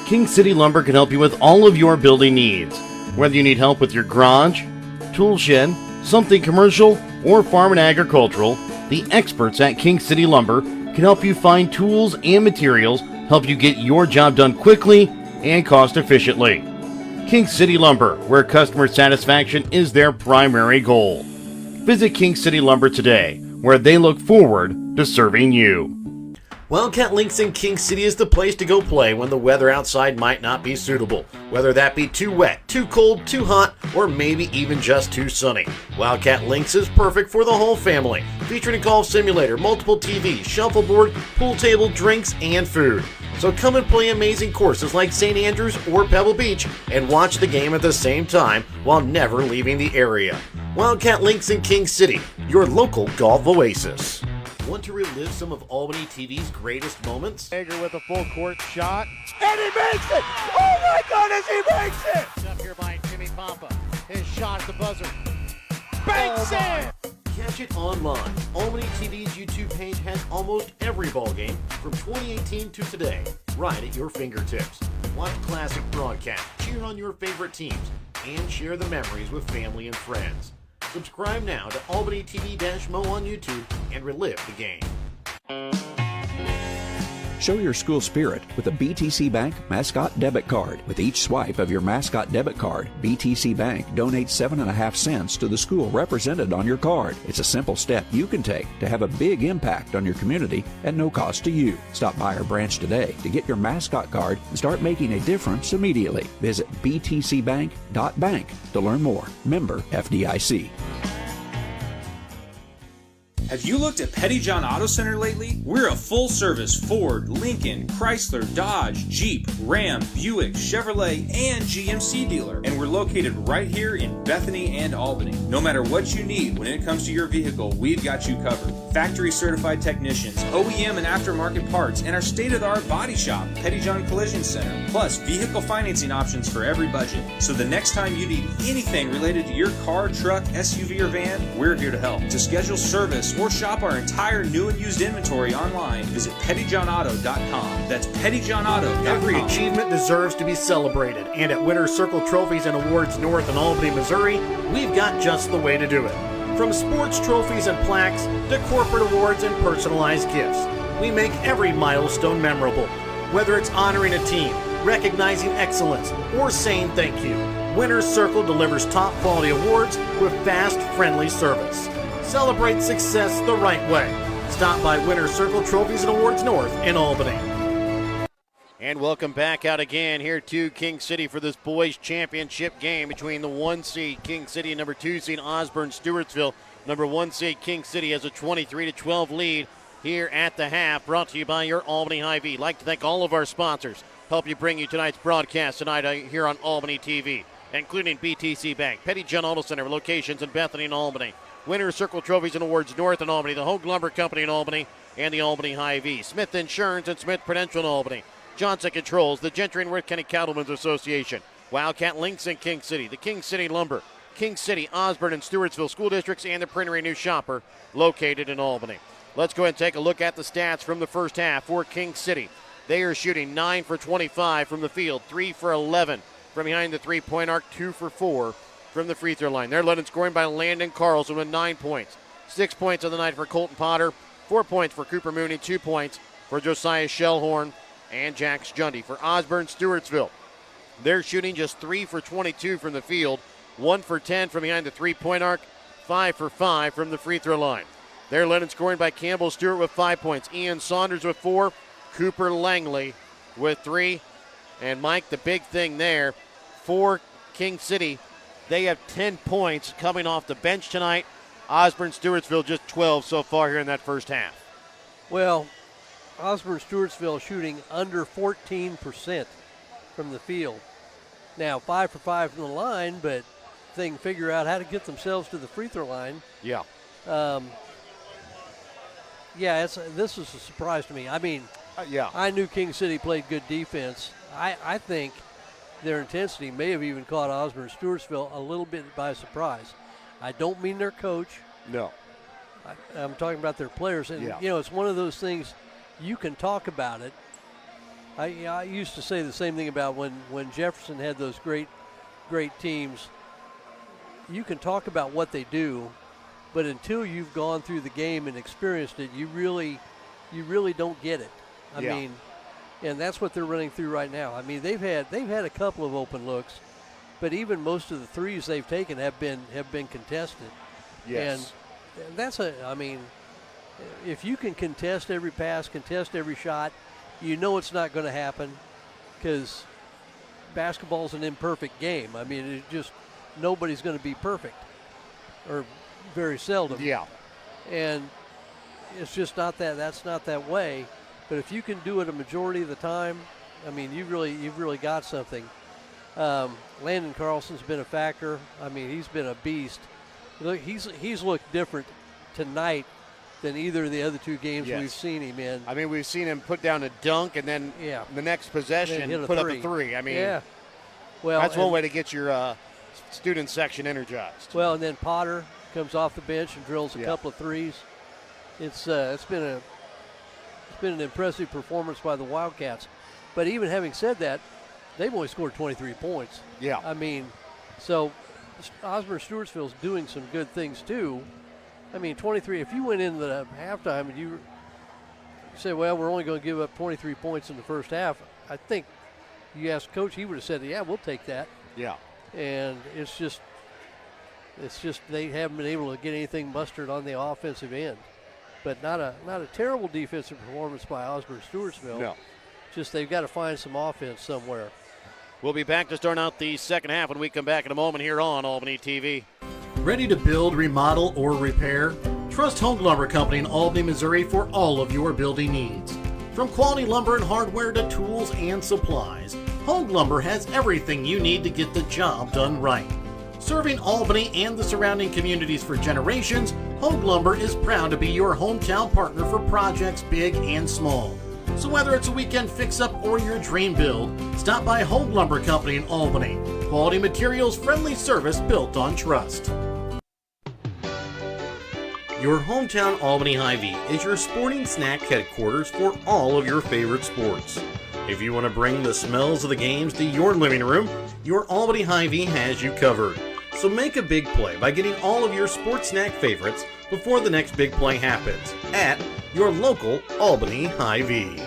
King City Lumber can help you with all of your building needs. Whether you need help with your garage, tool shed, something commercial, or farm and agricultural, the experts at King City Lumber can help you find tools and materials, help you get your job done quickly and cost efficiently. King City Lumber, where customer satisfaction is their primary goal. Visit King City Lumber today, where they look forward to serving you. Wildcat Links in King City is the place to go play when the weather outside might not be suitable. Whether that be too wet, too cold, too hot, or maybe even just too sunny. Wildcat Links is perfect for the whole family, featuring a golf simulator, multiple TVs, shuffleboard, pool table, drinks, and food. So come and play amazing courses like St. Andrews or Pebble Beach and watch the game at the same time while never leaving the area. Wildcat Links in King City, your local golf oasis. Want to relive some of Albany TV's greatest moments? Hager with a full court shot. And he makes it! Oh my goodness, he makes it! Up here by Jimmy Pompa. His shot at the buzzer. Banks it! Catch it online. Albany TV's YouTube page has almost every ball game from 2018 to today, right at your fingertips. Watch classic broadcasts, cheer on your favorite teams, and share the memories with family and friends. Subscribe now to Albany TV-Mo on YouTube and relive the game. Show your school spirit with a BTC Bank Mascot Debit Card. With each swipe of your Mascot Debit Card, BTC Bank donates 7.5 cents to the school represented on your card. It's a simple step you can take to have a big impact on your community at no cost to you. Stop by our branch today to get your Mascot Card and start making a difference immediately. Visit btcbank.bank to learn more. Member FDIC. Have you looked at Petty John Auto Center lately? We're a full-service Ford, Lincoln, Chrysler, Dodge, Jeep, Ram, Buick, Chevrolet, and GMC dealer. And we're located right here in Bethany and Albany. No matter what you need when it comes to your vehicle, we've got you covered. Factory-certified technicians, OEM and aftermarket parts, and our state-of-the-art body shop, Petty John Collision Center. Plus, vehicle financing options for every budget. So the next time you need anything related to your car, truck, SUV, or van, we're here to help. To schedule service or shop our entire new and used inventory online, visit pettyjohnauto.com. That's pettyjohnauto.com. Every achievement deserves to be celebrated, and at Winner's Circle Trophies and Awards North in Albany, Missouri, we've got just the way to do it. From sports trophies and plaques to corporate awards and personalized gifts, we make every milestone memorable. Whether it's honoring a team, recognizing excellence, or saying thank you, Winner's Circle delivers top quality awards with fast, friendly service. Celebrate success the right way. Stop by Winner's Circle Trophies and Awards North in Albany. And welcome back out again here to King City for this boys championship game between the 1 seed King City and number 2 seed Osborn Stewartsville. Number 1 seed King City has a 23-12 lead here at the half, brought to you by your Albany Hy-Vee. Like to thank all of our sponsors. Help you bring you tonight's broadcast tonight here on Albany TV. including BTC Bank, Petty John Auto Center, locations in Bethany and Albany. Winner's Circle Trophies and Awards North in Albany, the Hogue Lumber Company in Albany, and the Albany Hy-Vee. Smith Insurance and Smith Prudential in Albany. Johnson Controls, the Gentry and Worth County Cattlemen's Association. Wildcat Links in King City, the King City Lumber, King City, Osborn, and Stewartsville School Districts, and the Printery New Shopper located in Albany. Let's go ahead and take a look at the stats from the first half for King City. They are shooting 9 for 25 from the field, 3 for 11 from behind the three-point arc, 2 for 4 from the free throw line. They're led in scoring by Landon Carlson with 9 points. 6 points of the night for Colton Potter, 4 points for Cooper Mooney, 2 points for Josiah Shellhorn and Jax Jundy. For Osborn Stewartsville, they're shooting just 3 for 22 from the field, 1 for 10 from behind the three-point arc, 5 for 5 from the free throw line. They're led in scoring by Campbell Stewart with 5 points, Ian Saunders with 4, Cooper Langley with 3. And Mike, the big thing there for King City, they have 10 points coming off the bench tonight. Osborn Stewartsville just 12 so far here in that first half. Well, Osborn Stewartsville shooting under 14% from the field. Now 5 for 5 from the line, but they can figure out how to get themselves to the free throw line. Yeah. This is a surprise to me. I mean, yeah. I knew King City played good defense. I think their intensity may have even caught Osborn Stewartsville a little bit by surprise. I don't mean their coach. No. I'm talking about their players. And, it's one of those things you can talk about it. I used to say the same thing about when Jefferson had those great teams. You can talk about what they do, but until you've gone through the game and experienced it, you really don't get it. I mean, and that's what they're running through right now. I mean, they've had a couple of open looks, but even most of the threes they've taken have been contested. Yes. And that's if you can contest every pass, contest every shot, you know it's not going to happen, because basketball's an imperfect game. I mean, nobody's going to be perfect, or very seldom. Yeah. And it's just not that. That's not that way. But if you can do it a majority of the time, I mean, you've really got something. Landon Carlson's been a factor. I mean, he's been a beast. Look, he's looked different tonight than either of the other two games we've seen him in. I mean, we've seen him put down a dunk, and then the next possession put up a three. I mean, well, that's one way to get your student section energized. Well, and then Potter comes off the bench and drills a couple of threes. It's been an impressive performance by the Wildcats. But even having said that, they've only scored 23 points. Yeah. I mean, so Osborn Stewartsville's doing some good things too. I mean, 23, if you went in the halftime and you say, well, we're only going to give up 23 points in the first half, I think you asked Coach, he would have said, yeah, we'll take that. Yeah. And it's just they haven't been able to get anything mustered on the offensive end. But not a terrible defensive performance by Osborn Stewartsville. No. Just they've got to find some offense somewhere. We'll be back to start out the second half when we come back in a moment here on Albany TV. Ready to build, remodel, or repair? Trust Hogue Lumber Company in Albany, Missouri for all of your building needs. From quality lumber and hardware to tools and supplies, Hogue Lumber has everything you need to get the job done right. Serving Albany and the surrounding communities for generations, Hogue Lumber is proud to be your hometown partner for projects big and small. So whether it's a weekend fix-up or your dream build, stop by Hogue Lumber Company in Albany. Quality materials, friendly service built on trust. Your hometown Albany Hy-Vee is your sporting snack headquarters for all of your favorite sports. If you want to bring the smells of the games to your living room, your Albany Hy-Vee has you covered. So make a big play by getting all of your sports snack favorites before the next big play happens at your local Albany Hy-Vee.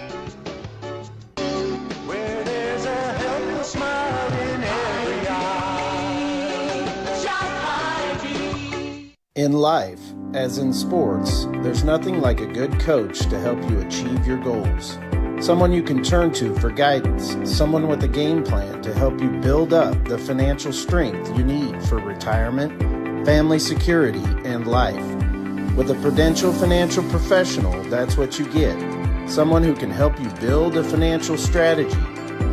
Where there's a helpful smile in every eye. Shop Hy-Vee. In life, as in sports, there's nothing like a good coach to help you achieve your goals. Someone you can turn to for guidance, someone with a game plan to help you build up the financial strength you need for retirement, family security, and life. With a Prudential financial professional, that's what you get. Someone who can help you build a financial strategy,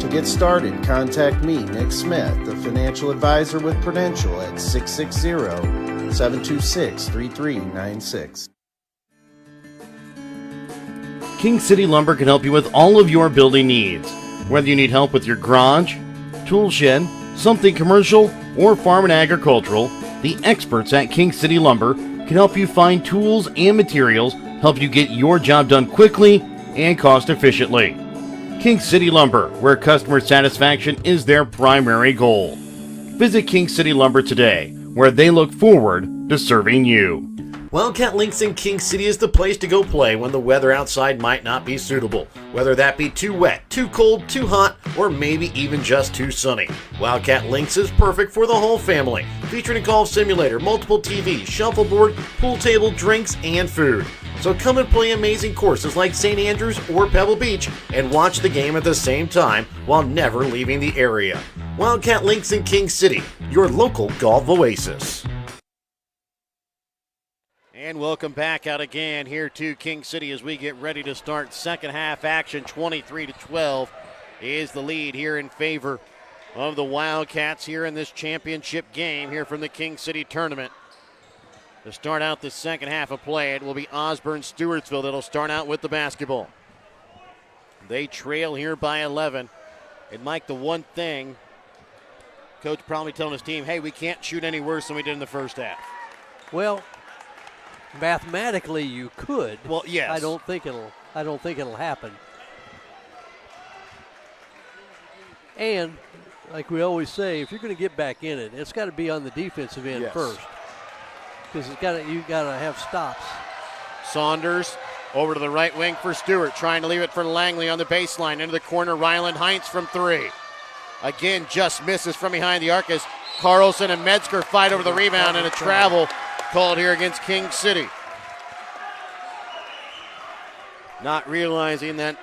To get started, contact me, Nick Smith, the financial advisor with Prudential at 660-726-3396. King City Lumber can help you with all of your building needs. Whether you need help with your garage, tool shed, something commercial, or farm and agricultural, the experts at King City Lumber can help you find tools and materials, help you get your job done quickly and cost efficiently. King City Lumber, where customer satisfaction is their primary goal. Visit King City Lumber today, where they look forward to serving you. Wildcat Links in King City is the place to go play when the weather outside might not be suitable. Whether that be too wet, too cold, too hot, or maybe even just too sunny. Wildcat Links is perfect for the whole family, featuring a golf simulator, multiple TVs, shuffleboard, pool table, drinks, and food. So come and play amazing courses like St. Andrews or Pebble Beach and watch the game at the same time while never leaving the area. Wildcat Links in King City, your local golf oasis. And welcome back out again here to King City as we get ready to start second half action. 23-12 is the lead here in favor of the Wildcats here in this championship game here from the King City tournament. To start out the second half of play, it will be Osborn Stewartsville that'll start out with the basketball. They trail here by 11. And Mike, the one thing, coach probably telling his team, hey, we can't shoot any worse than we did in the first half. Well, mathematically you could. Well, yes. I don't think it'll happen. And like we always say, if you're going to get back in it, it's got to be on the defensive end first. Because you got to have stops. Saunders over to the right wing for Stewart, trying to leave it for Langley on the baseline. Into the corner, Ryland Heinz from three. Again, just misses from behind the arc as Carlson and Metzger fight over the rebound, and a travel called here against King City. Not realizing that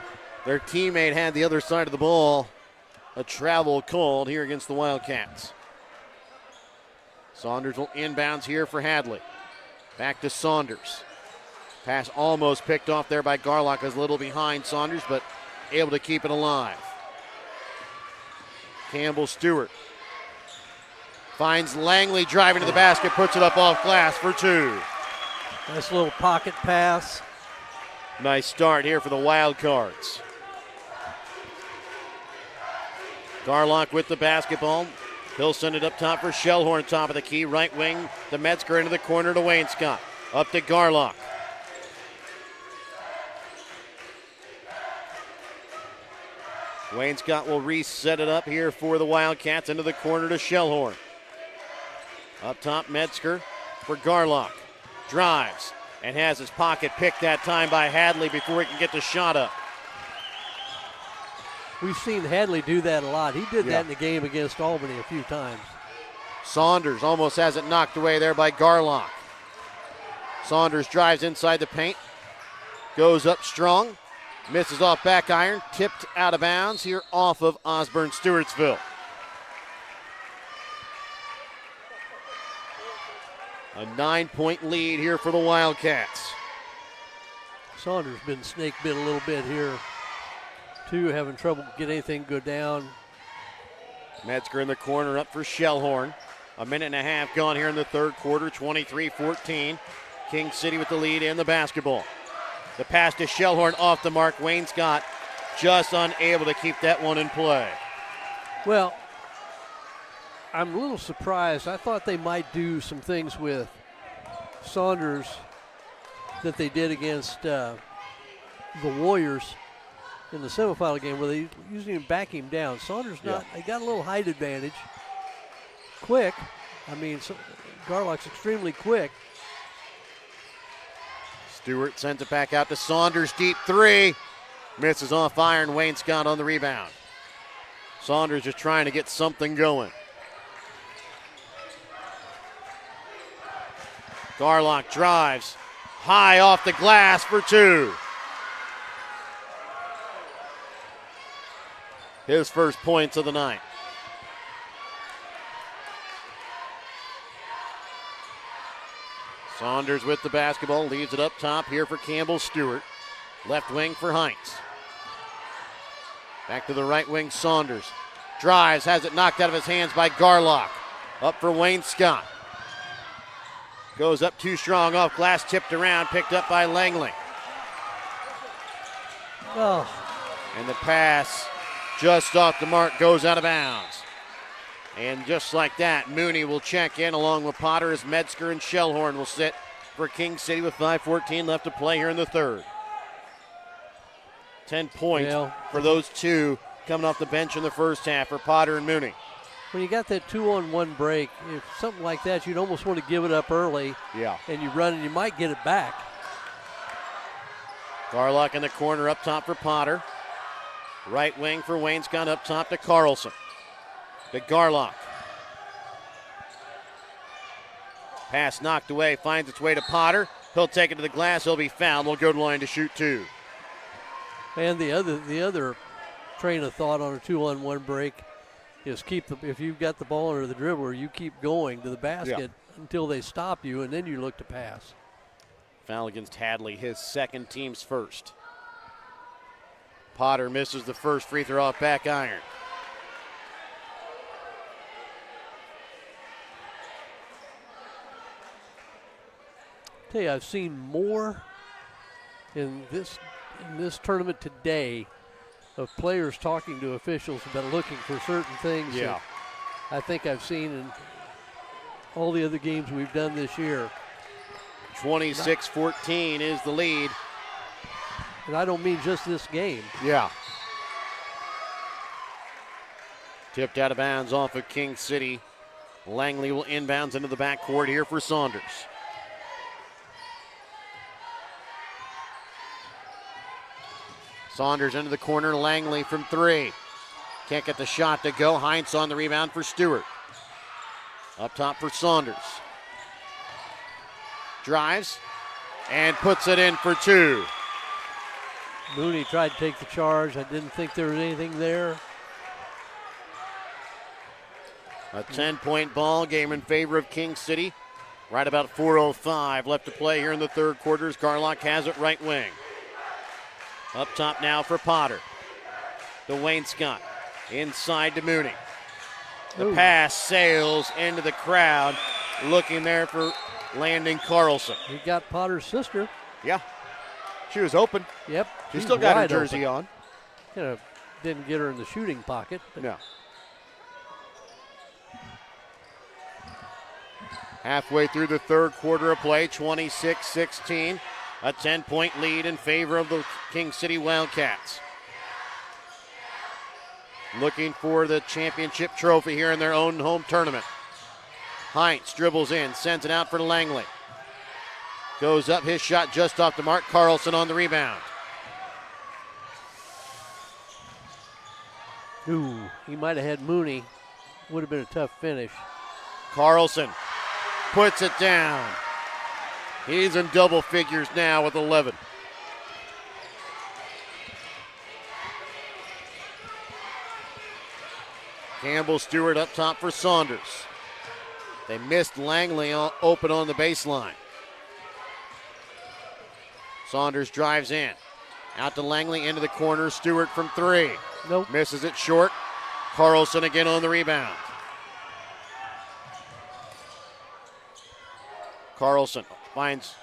their teammate had the other side of the ball. A travel called here against the Wildcats. Saunders will inbounds here for Hadley. Back to Saunders. Pass almost picked off there by Garlock. Was a little behind Saunders, but able to keep it alive. Campbell Stewart finds Langley driving to the basket, puts it up off glass for two. Nice little pocket pass. Nice start here for the Wildcards. Garlock with the basketball. He'll send it up top for Shellhorn, top of the key. Right wing to Metzger, into the corner to Wainscott. Up to Garlock. Wainscott will reset it up here for the Wildcats, into the corner to Shellhorn. Up top, Metzger for Garlock. Drives and has his pocket picked that time by Hadley before he can get the shot up. We've seen Hadley do that a lot. He did that in the game against Albany a few times. Saunders almost has it knocked away there by Garlock. Saunders drives inside the paint. Goes up strong. Misses off back iron. Tipped out of bounds here off of Osborn Stewartsville. A 9-point lead here for the Wildcats. Saunders been snake bit a little bit here. Two, having trouble getting anything go down. Metzger in the corner up for Shellhorn. A minute and a half gone here in the third quarter, 23-14. King City with the lead in the basketball. The pass to Shellhorn off the mark. Wainscott just unable to keep that one in play. Well, I'm a little surprised. I thought they might do some things with Saunders that they did against the Warriors in the semifinal game, where they usually back him down. Saunders they got a little height advantage. Quick. I mean, Garlock's extremely quick. Stewart sends it back out to Saunders. Deep three. Misses off iron. Wainscott on the rebound. Saunders just trying to get something going. Garlock drives. High off the glass for two. His first points of the night. Saunders with the basketball, leaves it up top here for Campbell Stewart. Left wing for Heinz. Back to the right wing, Saunders. Drives, has it knocked out of his hands by Garlock. Up for Wayne Scott. Goes up too strong, off glass, tipped around, picked up by Langley. Oh. And the pass just off the mark, goes out of bounds. And just like that, Mooney will check in along with Potter as Metzger and Shellhorn will sit for King City with 5:14 left to play here in the third. 10 points for those two coming off the bench in the first half for Potter and Mooney. When you got that 2-on-1 break, if something like that, you'd almost want to give it up early. Yeah. And you run and you might get it back. Garlock in the corner up top for Potter. Right wing for Wayne Scott up top to Carlson. To Garlock. Pass knocked away, finds its way to Potter. He'll take it to the glass, he'll be fouled. We'll go to the line to shoot two. And the other train of thought on a 2-on-1 break is if you've got the ball under the dribbler, you keep going to the basket until they stop you, and then you look to pass. Foul against Hadley, his second, team's first. Potter misses the first free throw off back iron. Tell you, I've seen more in this tournament today of players talking to officials about looking for certain things. Yeah. I think I've seen in all the other games we've done this year. 26-14 is the lead. And I don't mean just this game. Yeah. Tipped out of bounds off of King City. Langley will inbounds into the backcourt here for Saunders. Saunders into the corner, Langley from three. Can't get the shot to go. Heinz on the rebound for Stewart. Up top for Saunders. Drives and puts it in for two. Mooney tried to take the charge. I didn't think there was anything there. A 10-point ball game in favor of King City. Right about 4:05 left to play here in the third quarter as Garlock has it right wing. Up top now for Potter. To Wayne Scott. Inside to Mooney. The pass sails into the crowd. Looking there for Landon Carlson. He got Potter's sister. Yeah. She was open. Yep. She still got her jersey on. Didn't get her in the shooting pocket. No. Halfway through the third quarter of play, 26-16. A 10-point lead in favor of the King City Wildcats. Looking for the championship trophy here in their own home tournament. Heinz dribbles in, sends it out for Langley. Goes up, his shot just off the mark. Carlson on the rebound. Ooh, he might have had Mooney. Would have been a tough finish. Carlson puts it down. He's in double figures now with 11. Campbell Stewart up top for Saunders. They missed Langley open on the baseline. Saunders drives in. Out to Langley into the corner. Stewart from three. Nope. Misses it short. Carlson again on the rebound. Carlson finds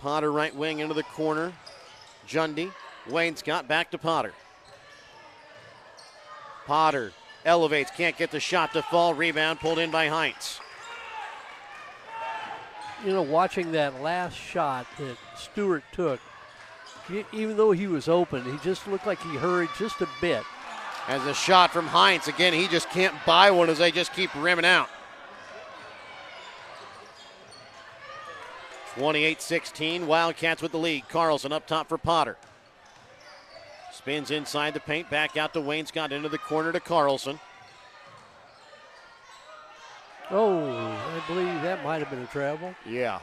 Potter right wing into the corner. Jundy. Wayne Scott back to Potter. Potter elevates, can't get the shot to fall. Rebound pulled in by Heinz. You know, watching that last shot that Stewart took, even though he was open, he just looked like he hurried just a bit. As a shot from Heinz, again, he just can't buy one as they just keep rimming out. 28-16, Wildcats with the lead. Carlson up top for Potter. Spins inside the paint, back out to Wayne Scott into the corner to Carlson. Oh, I believe that might have been a travel. Yeah.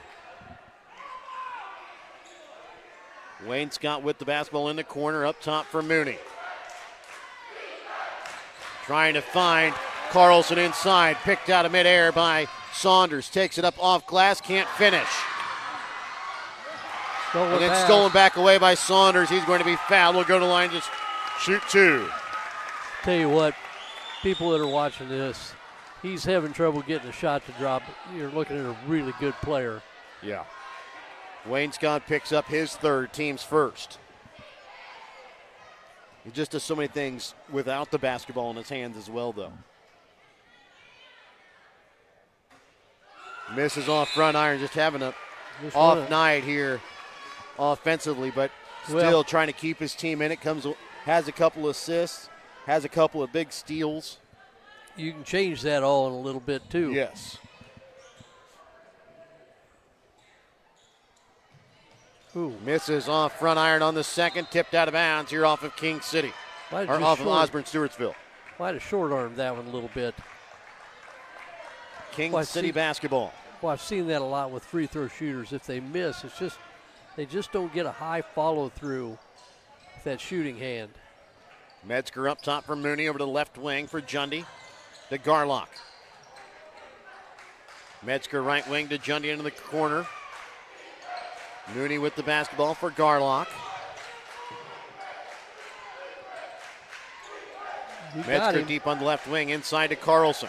Wayne Scott with the basketball in the corner, up top for Mooney. Trying to find Carlson inside, picked out of midair by Saunders. Takes it up off glass, can't finish. And then stolen back away by Saunders. He's going to be fouled. We'll go to the line just shoot two. Tell you what, people that are watching this, he's having trouble getting a shot to drop. You're looking at a really good player. Yeah. Wayne Scott picks up his third, team's first. He just does so many things without the basketball in his hands as well, though. Misses off front iron, just having a off night here offensively, but still trying to keep his team in it. Has a couple assists, has a couple of big steals. You can change that all in a little bit, too. Yes. Ooh. Misses off front iron on the second, tipped out of bounds here off of King City. Or off of Osborn, Stewartsville. Might have short-armed that one a little bit. King City basketball. Well, I've seen that a lot with free throw shooters. If they miss, it's just they just don't get a high follow-through with that shooting hand. Metzger up top for Mooney, over to the left wing for Jundy. To Garlock. Metzger right wing to Jundy into the corner. Mooney with the basketball for Garlock. Metzger deep on the left wing, inside to Carlson.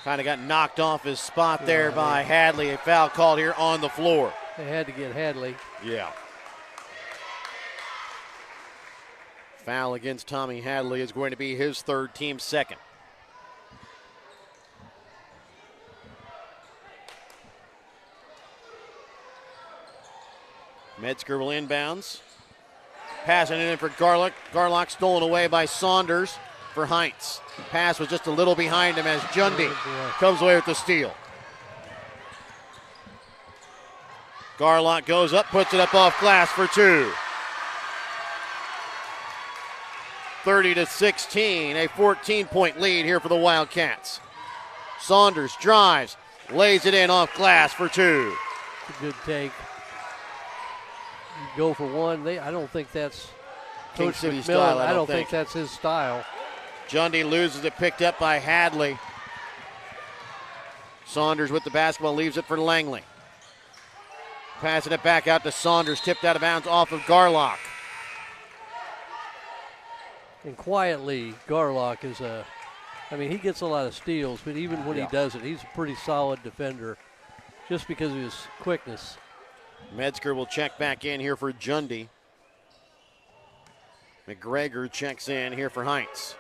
Kind of got knocked off his spot there by Hadley. A foul called here on the floor. They had to get Hadley. Yeah. Foul against Tommy Hadley is going to be his third, team second. Metzger will inbounds. Passing it in for Garlock. Garlock stolen away by Saunders for Heinz. Pass was just a little behind him as Jundy comes away with the steal. Garlock goes up, puts it up off glass for two. 30-16, a 14-point lead here for the Wildcats. Saunders drives, lays it in off glass for two. It's a good take. You go for one. I don't think that's King Coach City McMillan. style, I don't think that's his style. Jundy loses it, picked up by Hadley. Saunders with the basketball, leaves it for Langley. Passing it back out to Saunders, tipped out of bounds off of Garlock. And quietly, Garlock is he gets a lot of steals, but even when he doesn't, he's a pretty solid defender just because of his quickness. Metzger will check back in here for Jundy. McGregor checks in here for Heinz.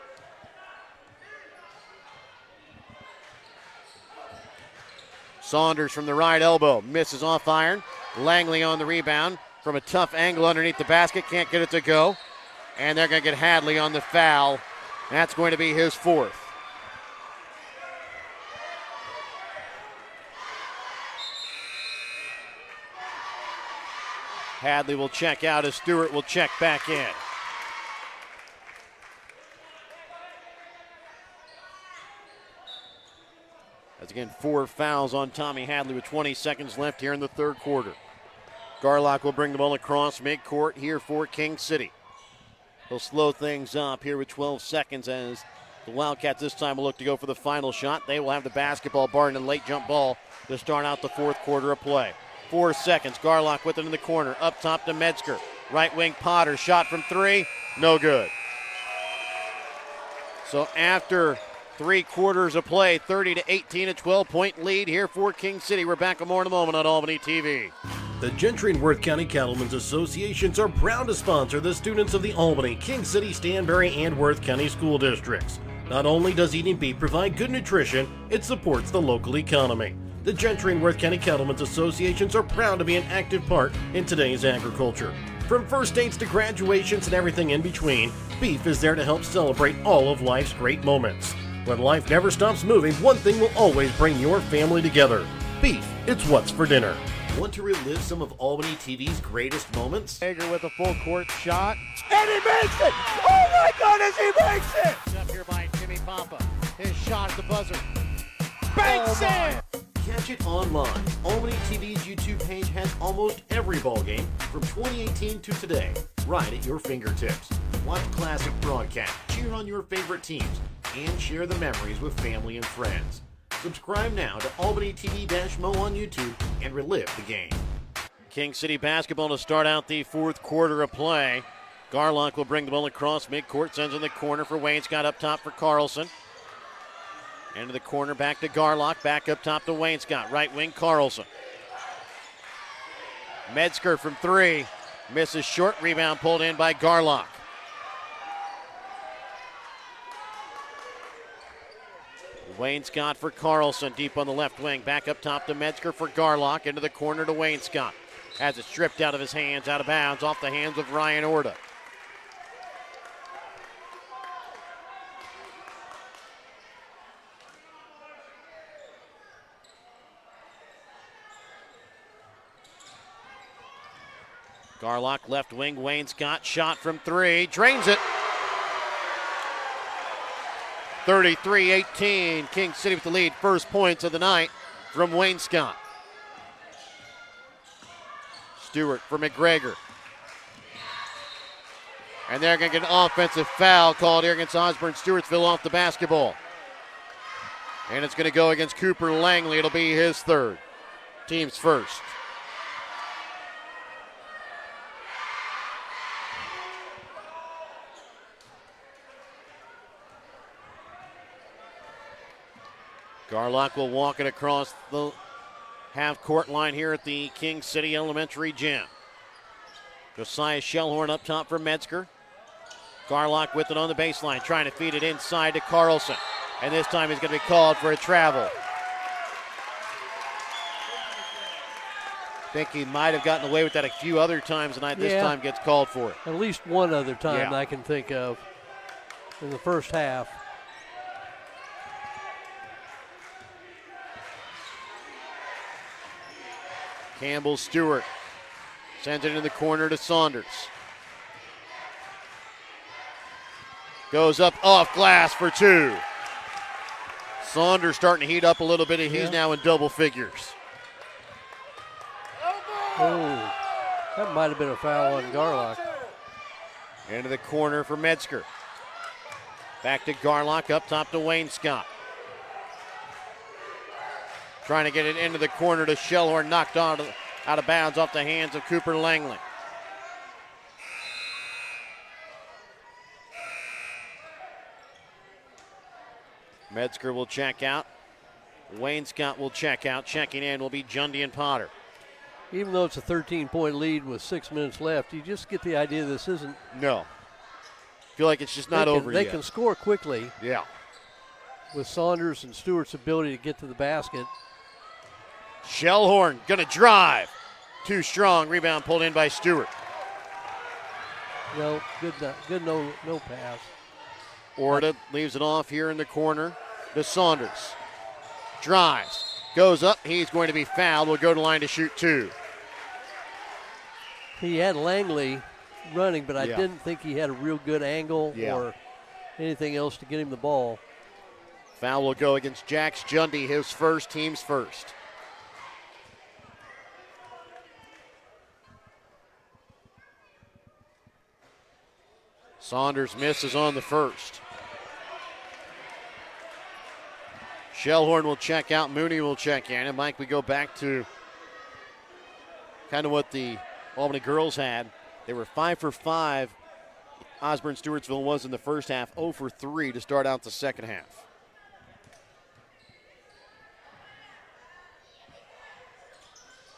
Saunders from the right elbow, misses off iron. Langley on the rebound from a tough angle underneath the basket, can't get it to go. And they're going to get Hadley on the foul. That's going to be his fourth. Hadley will check out as Stewart will check back in. That's again 4 fouls on Tommy Hadley with 20 seconds left here in the third quarter. Garlock will bring the ball across midcourt here for King City. He'll slow things up here with 12 seconds as the Wildcats this time will look to go for the final shot. They will have the basketball, barring a late jump ball to start out the fourth quarter of play. 4 seconds. Garlock with it in the corner. Up top to Metzger. Right wing Potter. Shot from 3. No good. So after 3 quarters of play, 30-18, a 12-point lead here for King City. We're back with more in a moment on Albany TV. The Gentry and Worth County Cattlemen's Associations are proud to sponsor the students of the Albany, King City, Stanberry, and Worth County school districts. Not only does eating beef provide good nutrition, it supports the local economy. The Gentry and Worth County Cattlemen's Associations are proud to be an active part in today's agriculture. From first dates to graduations and everything in between, beef is there to help celebrate all of life's great moments. When life never stops moving, one thing will always bring your family together. Beef, it's what's for dinner. Want to relive some of Albany TV's greatest moments? Hager with a full court shot. And he makes it! Oh my goodness, he makes it! Up here by Jimmy Papa. His shot at the buzzer. Banks it! Catch it online. Albany TV's YouTube page has almost every ball game from 2018 to today, right at your fingertips. Watch classic broadcasts, cheer on your favorite teams, and share the memories with family and friends. Subscribe now to Albany TV-Mo on YouTube and relive the game. King City basketball to start out the fourth quarter of play. Garlock will bring the ball across midcourt, sends in the corner for Wainscott, up top for Carlson. Into the corner, back to Garlock, back up top to Wainscott. Right wing, Carlson. Metzger from 3, misses short, rebound pulled in by Garlock. Wainscott for Carlson, deep on the left wing, back up top to Metzger for Garlock, into the corner to Wainscott. Has it stripped out of his hands, out of bounds, off the hands of Ryan Orta. Garlock left wing, Wainscott shot from 3, drains it. 33-18, King City with the lead, first points of the night from Wainscott. Stewart for McGregor. And they're going to get an offensive foul called here against Osborn. Stewartsville off the basketball. And it's going to go against Cooper Langley. It'll be his third. Team's first. Garlock will walk it across the half-court line here at the King City Elementary Gym. Josiah Shellhorn up top for Metzger. Garlock with it on the baseline, trying to feed it inside to Carlson. And this time he's going to be called for a travel. I think he might have gotten away with that a few other times tonight. This time gets called for it. At least one other time I can think of in the first half. Campbell Stewart sends it in the corner to Saunders. Goes up off glass for 2. Saunders starting to heat up a little bit, and he's now in double figures. Oh, that might have been a foul on Garlock. Into the corner for Metzger. Back to Garlock, up top to Wainscott. Trying to get it into the corner to Shellhorn, knocked out of bounds off the hands of Cooper Langley. Metzger will check out. Wainscott will check out. Checking in will be Jundy and Potter. Even though it's a 13-point lead with 6 minutes left, you just get the idea this isn't. No. Feel like it's just not over yet. They can score quickly. Yeah. With Saunders and Stewart's ability to get to the basket. Shellhorn gonna drive. Too strong. Rebound pulled in by Stewart. No, good no pass. Orta leaves it off here in the corner to Saunders. Drives. Goes up. He's going to be fouled. Will go to line to shoot 2. He had Langley running, but I didn't think he had a real good angle or anything else to get him the ball. Foul will go against Jax Jundy, his first, team's first. Saunders misses on the first. Shellhorn will check out. Mooney will check in. And Mike, we go back to kind of what the Albany girls had. They were 5 for 5. Osborn Stewartsville was in the first half, 0 for 3 to start out the second half.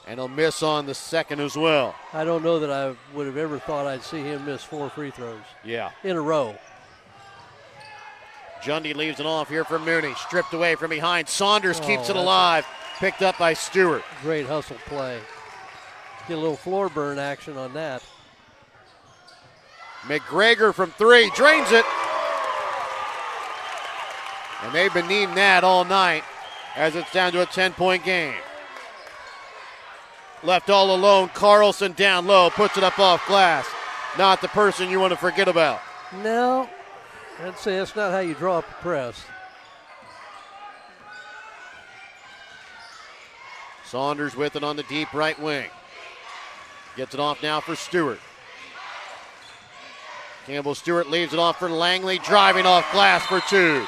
And he'll miss on the second as well. I don't know that I would have ever thought I'd see him miss 4 free throws. Yeah. In a row. Jundy leaves it off here for Mooney. Stripped away from behind. Saunders keeps it alive. Picked up by Stewart. Great hustle play. Get a little floor burn action on that. McGregor from 3. Drains it. And they've been needing that all night as it's down to a 10-point game. Left all alone. Carlson down low. Puts it up off glass. Not the person you want to forget about. No. I'd say that's not how you draw up a press. Saunders with it on the deep right wing. Gets it off now for Stewart. Campbell Stewart leaves it off for Langley. Driving off glass for 2.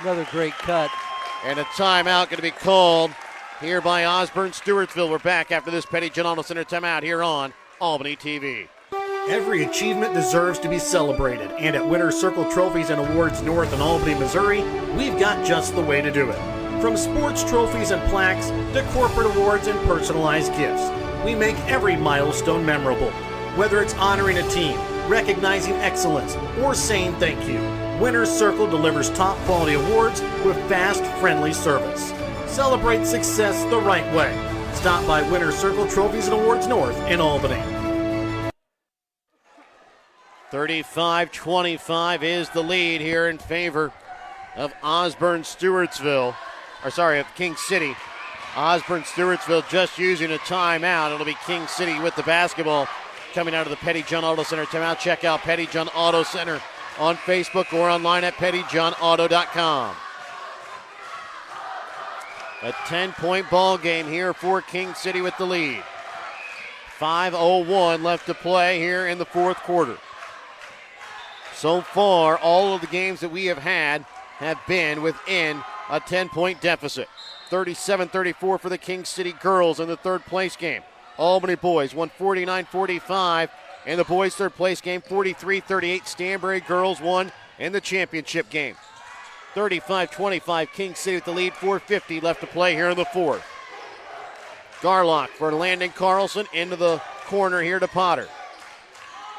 Another great cut. And a timeout going to be called here by Osborn Stewartsville. We're back after this Petty John Auto Center timeout here on Albany TV. Every achievement deserves to be celebrated, and at Winner's Circle Trophies and Awards North in Albany, Missouri, we've got just the way to do it. From sports trophies and plaques to corporate awards and personalized gifts, we make every milestone memorable. Whether it's honoring a team, recognizing excellence, or saying thank you, Winner's Circle delivers top quality awards with fast, friendly service. Celebrate success the right way. Stop by Winner's Circle Trophies and Awards North in Albany. 35-25 is the lead here in favor of Osborn Stewartsville. Of King City. Osborn Stewartsville just using a timeout. It'll be King City with the basketball coming out of the Petty John Auto Center timeout. Check out Petty John Auto Center on Facebook or online at pettyjohnauto.com. A 10-point ball game here for King City with the lead. 5:01 left to play here in the fourth quarter. So far, all of the games that we have had have been within a 10-point deficit. 37-34 for the King City girls in the third place game. Albany boys won 49-45 in the boys' third place game. 43-38 Stanbury girls won in the championship game. 35-25 King City with the lead. 4:50 left to play here in the fourth. Garlock for Landon Carlson into the corner here to Potter.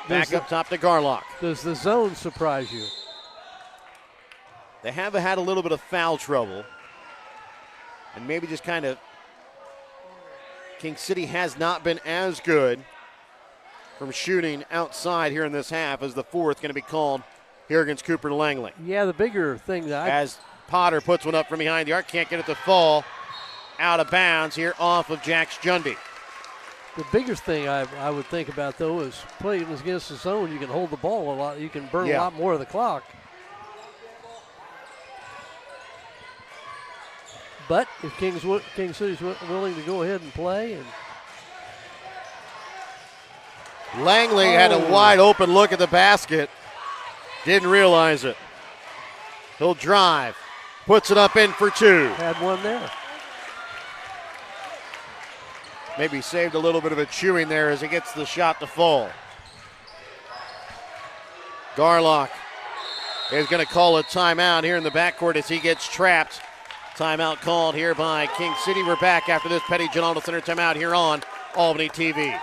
Back up top to Garlock. Does the zone surprise you? They have had a little bit of foul trouble. And maybe just kind of King City has not been as good from shooting outside here in this half as the fourth going to be called here against Cooper Langley. Yeah, the bigger thing that as Potter puts one up from behind the arc, can't get it to fall out of bounds here off of Jax Jundy. The biggest thing I would think about, though, is playing against the zone. You can hold the ball a lot. You can burn a lot more of the clock. But if King City's willing to go ahead and play. Langley had a wide open look at the basket. Didn't realize it. He'll drive. Puts it up in for two. Had one there. Maybe saved a little bit of a chewing there as he gets the shot to fall. Garlock is going to call a timeout here in the backcourt as he gets trapped. Timeout called here by King City. We're back after this Petty John Auto Center timeout here on Albany TV.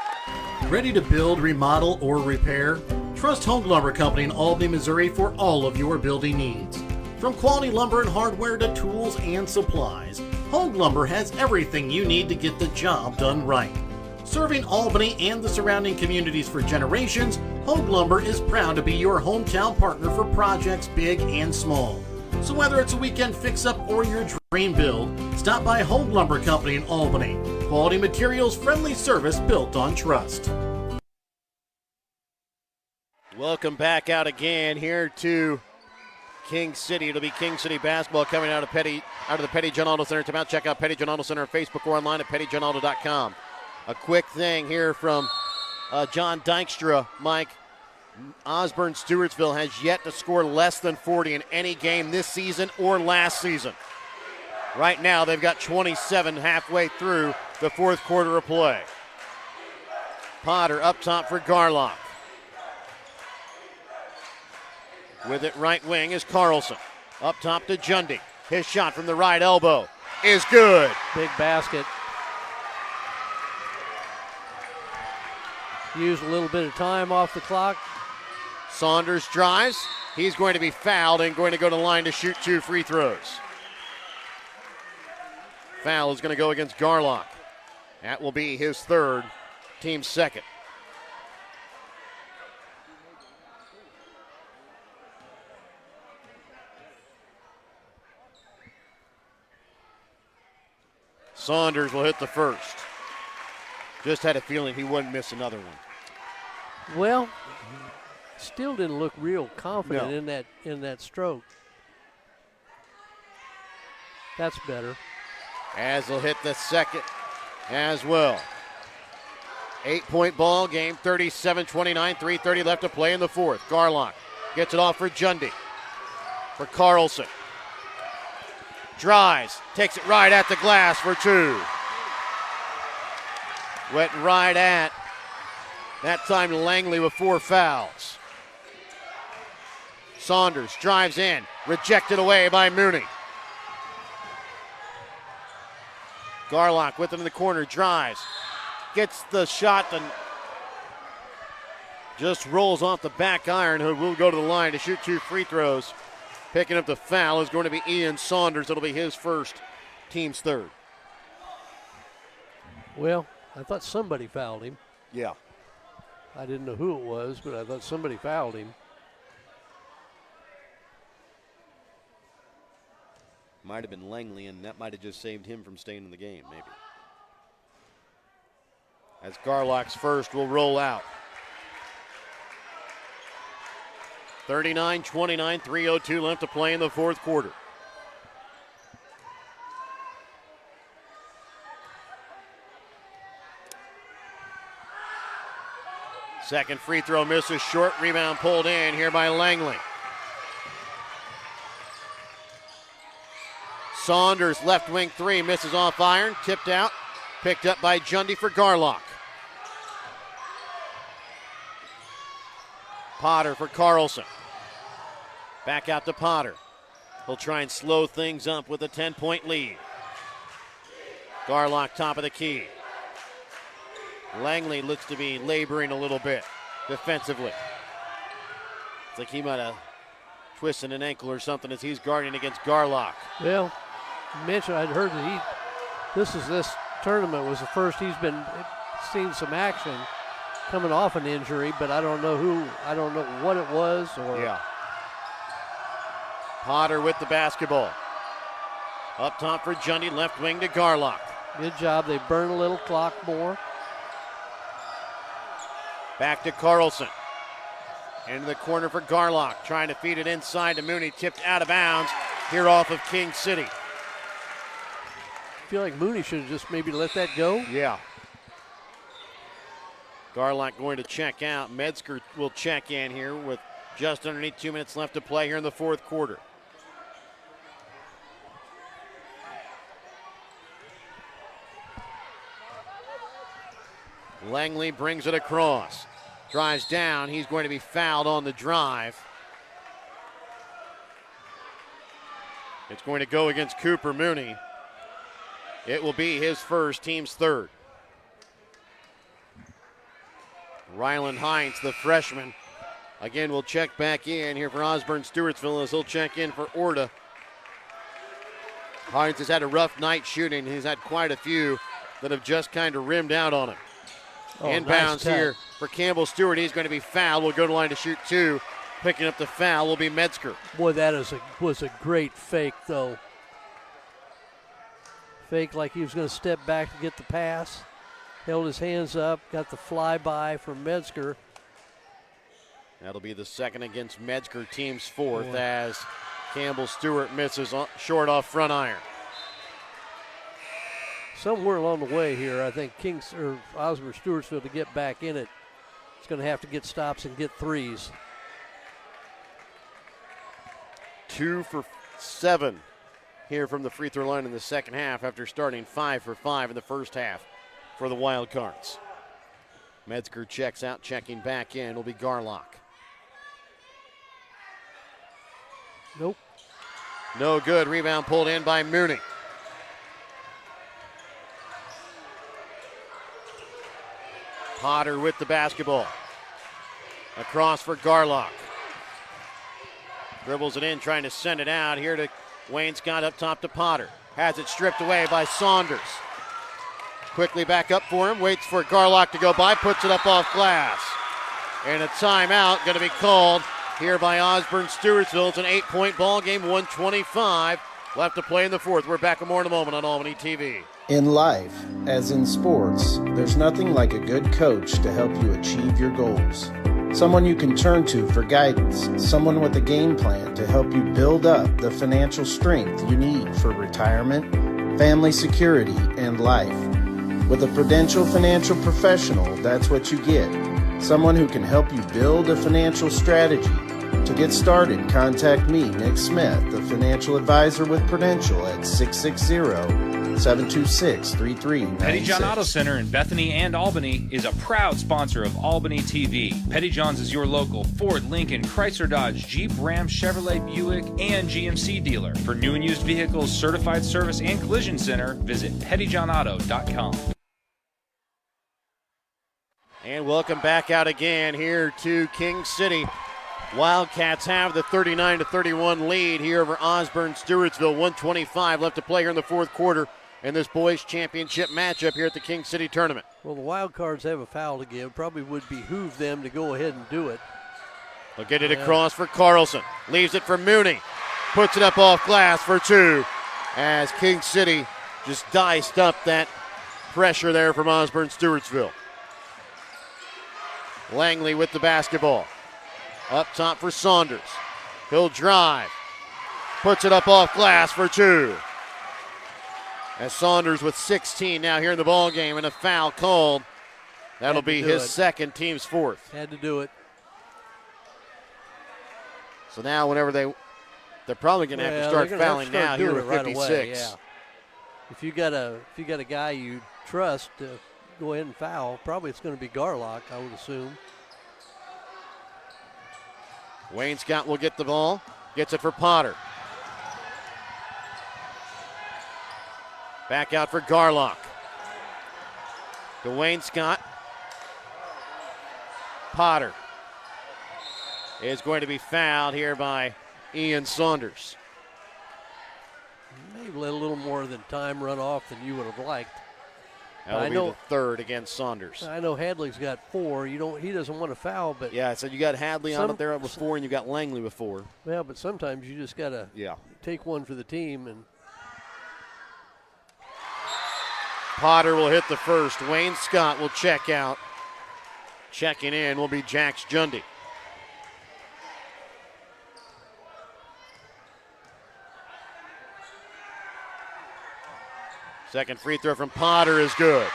Ready to build, remodel, or repair? Trust Home Lumber Company in Albany, Missouri for all of your building needs. From quality lumber and hardware to tools and supplies, Home Lumber has everything you need to get the job done right. Serving Albany and the surrounding communities for generations, Home Lumber is proud to be your hometown partner for projects big and small. So whether it's a weekend fix-up or your dream build, stop by Home Lumber Company in Albany. Quality materials, friendly service built on trust. Welcome back out again here to King City. It'll be King City basketball coming out of the Petty John Auto Center timeout. Check out Petty John Auto Center on Facebook or online at pettyjohnauto.com. A quick thing here from John Dykstra, Mike. Osborn Stewartsville has yet to score less than 40 in any game this season or last season. Right now, they've got 27 halfway through the fourth quarter of play. Potter up top for Garlock. With it right wing is Carlson. Up top to Jundy. His shot from the right elbow is good. Big basket. Used a little bit of time off the clock. Saunders drives. He's going to be fouled and going to go to the line to shoot 2 free throws. Foul is going to go against Garlock. That will be his third, team's second. Saunders will hit the first. Just had a feeling he wouldn't miss another one. Well, still didn't look real confident in that stroke. That's better. As he'll hit the second as well. 8-point ball game, 37-29, 3:30 left to play in the fourth. Garlock gets it off for Jundy. For Carlson. Drives, takes it right at the glass for 2. Went right at That time Langley with 4 fouls. Saunders drives in, rejected away by Mooney. Garlock with him in the corner, drives, gets the shot and just rolls off the back iron, who will go to the line to shoot 2 free throws. Picking up the foul is going to be Ian Saunders. It'll be his first, team's third. Well, I thought somebody fouled him. Yeah. I didn't know who it was, but I thought somebody fouled him. Might have been Langley, and that might have just saved him from staying in the game, maybe. As Garlock's first will roll out. 39-29, 3:02 left to play in the fourth quarter. Second free throw misses short. Rebound pulled in here by Langley. Saunders, left wing 3, misses off iron, tipped out, picked up by Jundy for Garlock. Potter for Carlson. Back out to Potter. He'll try and slow things up with a 10-point lead. Garlock, top of the key. Langley looks to be laboring a little bit defensively. It's like he might have twisted an ankle or something as he's guarding against Garlock. Well, you mentioned, I'd heard that this tournament was the first he's been seen some action coming off an injury, but I don't know what it was or. Yeah. Potter with the basketball. Up top for Jundy, left wing to Garlock. Good job. They burn a little clock more. Back to Carlson. Into the corner for Garlock. Trying to feed it inside to Mooney. Tipped out of bounds here off of King City. I feel like Mooney should have just maybe let that go. Yeah. Garlock going to check out. Metzger will check in here with just underneath 2 minutes left to play here in the fourth quarter. Langley brings it across. Drives down. He's going to be fouled on the drive. It's going to go against Cooper Mooney. It will be his first, team's third. Ryland Hines, the freshman, again will check back in here for Osborn Stewartsville as he'll check in for Orta. Hines has had a rough night shooting. He's had quite a few that have just kind of rimmed out on him. Inbounds nice here for Campbell Stewart. He's going to be fouled. Will go to the line to shoot 2. Picking up the foul will be Metzger. Boy, that was a great fake, though. Fake like he was going to step back to get the pass. Held his hands up, got the flyby from Metzger. That'll be the second against Metzger, team's fourth, as Campbell Stewart misses short off front iron. Somewhere along the way here, I think Osborn Stewartsville, to get back in it, is going to have to get stops and get threes. 2 for 7 here from the free throw line in the second half after starting 5 for 5 in the first half for the Wildcards. Metzger checks out, checking back in will be Garlock. Nope. No good. Rebound pulled in by Mooney. Potter with the basketball. Across for Garlock. Dribbles it in, trying to send it out here to Wayne Scott up top to Potter. Has it stripped away by Saunders. Quickly back up for him, waits for Garlock to go by, puts it up off glass. And a timeout going to be called here by Osborn Stewartsville. It's an 8-point ball game, 1:25 left to play in the fourth. We're back with more in a moment on Albany TV. In life, as in sports, there's nothing like a good coach to help you achieve your goals. Someone you can turn to for guidance, someone with a game plan to help you build up the financial strength you need for retirement, family security, and life. With a Prudential financial professional, that's what you get. Someone who can help you build a financial strategy. To get started, contact me, Nick Smith, the financial advisor with Prudential, at 660 726-3396. Petty John Auto Center in Bethany and Albany is a proud sponsor of Albany TV. Petty John's is your local Ford, Lincoln, Chrysler, Dodge, Jeep, Ram, Chevrolet, Buick, and GMC dealer. For new and used vehicles, certified service, and collision center, visit pettyjohnauto.com. And welcome back out again here to King City. Wildcats have the 39-31 lead here over Osborn Stewartsville. 1:25 left to play here in the fourth quarter in this boys championship matchup here at the King City tournament. Well, the Wildcards have a foul to give. Probably would behoove them to go ahead and do it. They'll get it across for Carlson. Leaves it for Mooney. Puts it up off glass for two as King City just diced up that pressure there from Osborn Stewartsville. Langley with the basketball. Up top for Saunders. He'll drive. Puts it up off glass for two. As Saunders with 16 now here in the ball game and a foul called. That'll be his second, team's fourth. Had to do it. So now whenever they're probably going to have to start fouling now here at 56. Right, yeah. If you got a guy you trust to go ahead and foul, probably it's going to be Garlock, I would assume. Wayne Scott will get the ball. Gets it for Potter. Back out for Garlock. To Wayne Scott. Potter is going to be fouled here by Ian Saunders. Maybe let a little more than time run off than you would have liked. That'll be the third against Saunders. I know Hadley's got 4. He doesn't want to foul, but yeah. So you got Hadley on up there with 4, and you got Langley with 4. Yeah, but sometimes you just gotta take one for the team. And Potter will hit the first. Wayne Scott will check out. Checking in will be Jax Jundy. Second free throw from Potter is good.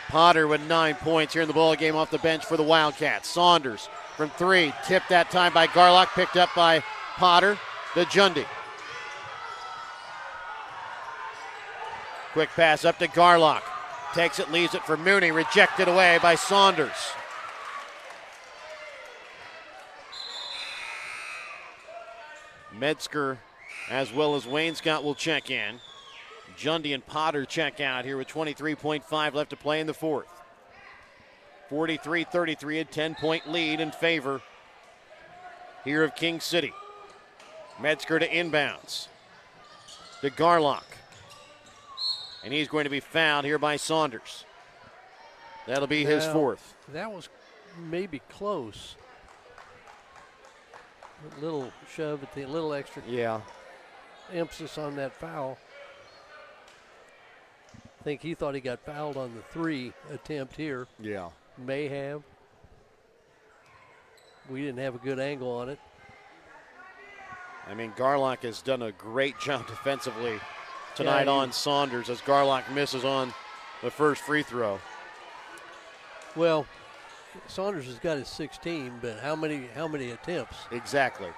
Potter with 9 points here in the ball game off the bench for the Wildcats. Saunders from 3, tipped that time by Garlock, picked up by Potter to Jundy. Quick pass up to Garlock. Takes it, leaves it for Mooney, rejected away by Saunders. Metzger as well as Wayne Scott will check in. Jundy and Potter check out here with 23.5 left to play in the fourth. 43-33, a 10-point lead in favor here of King City. Metzger to inbounds. To Garlock. And he's going to be fouled here by Saunders. That'll be his fourth. That was maybe close. A little shove at the little extra emphasis on that foul. I think he thought he got fouled on the 3 attempt here. Yeah. May have. We didn't have a good angle on it. I mean, Garlock has done a great job defensively tonight on Saunders as Garlock misses on the first free throw. Well, Saunders has got his 16, but how many attempts? Exactly.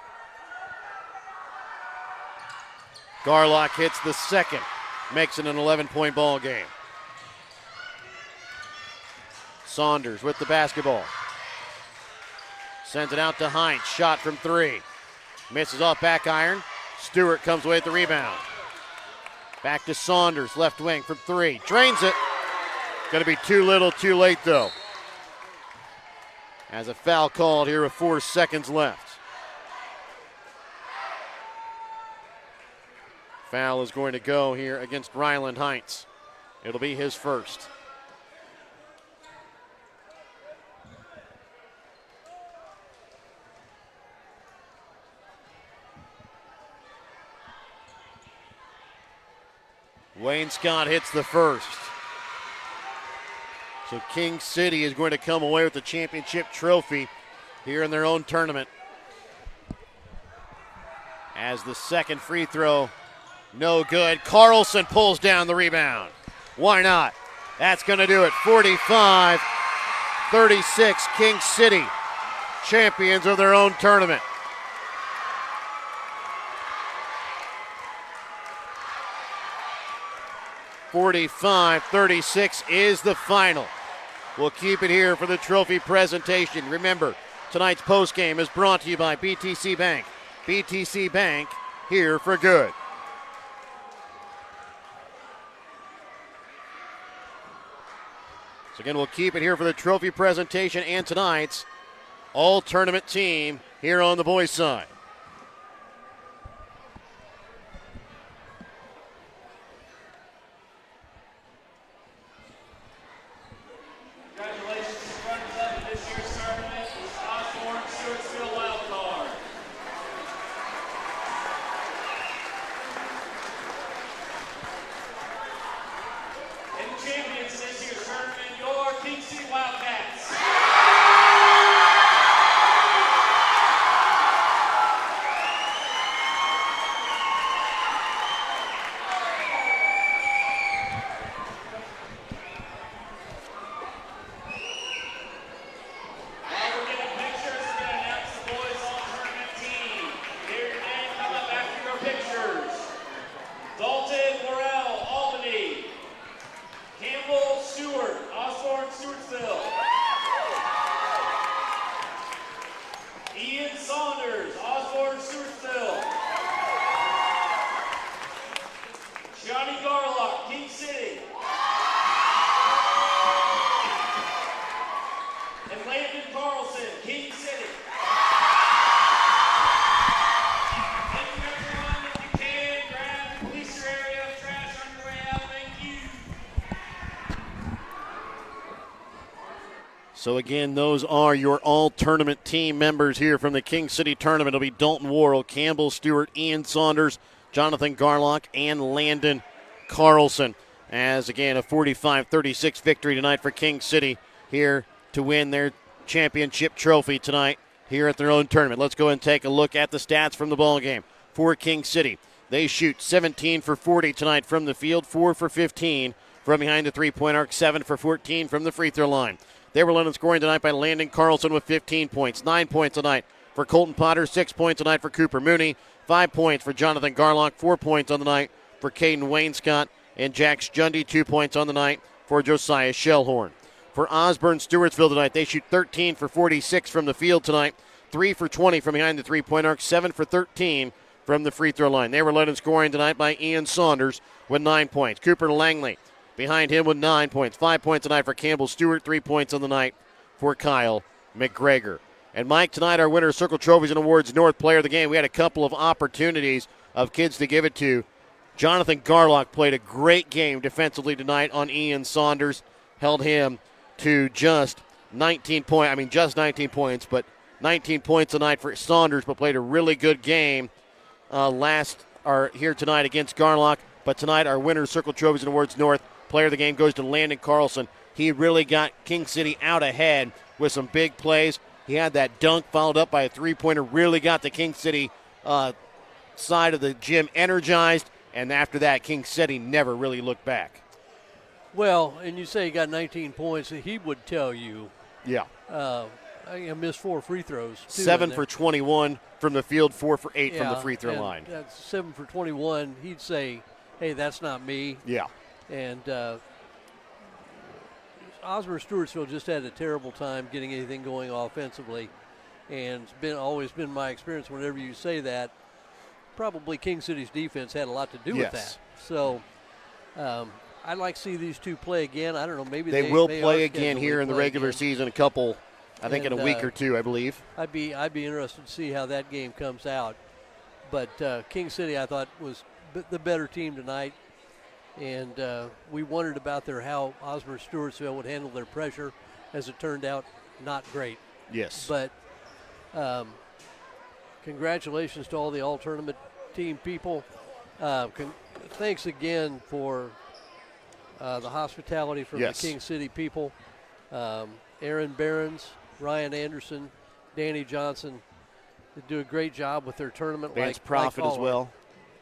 Garlock hits the second, makes it an 11-point ball game. Saunders with the basketball. Sends it out to Hines, shot from 3. Misses off back iron. Stewart comes away with the rebound. Back to Saunders, left wing from 3. Drains it. Going to be too little, too late though. As a foul called here with 4 seconds left. Foul is going to go here against Ryland Hines. It'll be his first. Wayne Scott hits the first. So King City is going to come away with the championship trophy here in their own tournament. As the second free throw, no good. Carlson pulls down the rebound. Why not? That's going to do it. 45-36, King City, champions of their own tournament. 45-36 is the final. We'll keep it here for the trophy presentation. Remember, tonight's postgame is brought to you by BTC Bank. BTC Bank, here for good. So again, we'll keep it here for the trophy presentation and tonight's all-tournament team here on the boys' side. Congratulations to runners-up in this year's tournament. It's Osborn, Stewartsville wild card. And the champions in this year's tournament, your King City Wildcats. While we're getting pictures, we're going to announce the boys all-tournament team. Hear your name come up after your pictures. Dalton Morrell, Albany. Campbell Stewart, Osborn, Stewartsville. Ian Saunders, Osborn, Stewartsville. Johnny Garlock, King City. And Landon Carlson, King City. Thank you everyone. If you can, grab, police your area, trash on your way out. Thank you. So again, those are your all-tournament team members here from the King City Tournament. It'll be Dalton Worrell, Campbell Stewart, Ian Saunders, Jonathan Garlock, and Landon Carlson. As again, a 45-36 victory tonight for King City here to win their championship trophy tonight here at their own tournament. Let's go and take a look at the stats from the ball game for King City. They shoot 17 for 40 tonight from the field, 4 for 15 from behind the three-point arc, 7 for 14 from the free throw line. They were led in scoring tonight by Landon Carlson with 15 points, 9 points tonight for Colton Potter, 6 points tonight for Cooper Mooney, 5 points for Jonathan Garlock, 4 points on the night for Caden Wainscott, and Jax Jundy, 2 points on the night for Josiah Shellhorn. For Osborn Stewartsville tonight, they shoot 13 for 46 from the field tonight, 3 for 20 from behind the three-point arc, 7 for 13 from the free throw line. They were led in scoring tonight by Ian Saunders with 9 points. Cooper Langley behind him with 9 points. 5 points tonight for Campbell Stewart, 3 points on the night for Kyle McGregor. And Mike, tonight our winner of Circle Trophies and Awards North Player of the Game. We had a couple of opportunities of kids to give it to. Jonathan Garlock played a great game defensively tonight on Ian Saunders. Held him to just 19 points, but 19 points tonight for Saunders, but played a really good game here tonight against Garlock. But tonight our winner of Circle Trophies and Awards North Player of the Game goes to Landon Carlson. He really got King City out ahead with some big plays. He had that dunk followed up by a three-pointer, really got the King City side of the gym energized, and after that, King City never really looked back. Well, and you say he got 19 points, he would tell you. Yeah. I missed 4 free throws. 7 for 21 from the field, 4 for 8 from the free throw line. That's 7 for 21. He'd say, hey, that's not me. Yeah. And Osborn Stewartsville just had a terrible time getting anything going offensively. And it's always been my experience whenever you say that, probably King City's defense had a lot to do with that. So I'd like to see these two play again. I don't know, maybe they will play again here in the regular season in a week or two, I believe. I'd be interested to see how that game comes out. But King City, I thought, was the better team tonight. And we wondered about how Osborn Stewartsville would handle their pressure. As it turned out, not great. Yes. But congratulations to all the all-tournament team people. Thanks again for the hospitality from the King City people. Aaron Behrens, Ryan Anderson, Danny Johnson, they do a great job with their tournament. Vance Profit as well.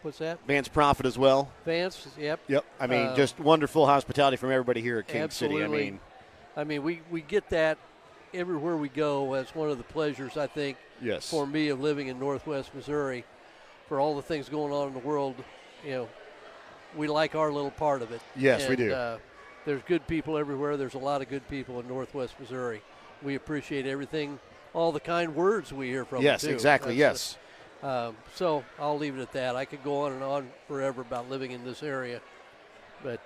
What's that? Vance Profit as well. Vance, yep. Yep. I mean, just wonderful hospitality from everybody here at King absolutely. City. I mean, we get that everywhere we go. That's one of the pleasures, I think, for me of living in Northwest Missouri. For all the things going on in the world, we like our little part of it. Yes, we And, do. There's good people everywhere. There's a lot of good people in Northwest Missouri. We appreciate everything, all the kind words we hear from Yes, them, too. exactly, That's yes. So I'll leave it at that. I could go on and on forever about living in this area, but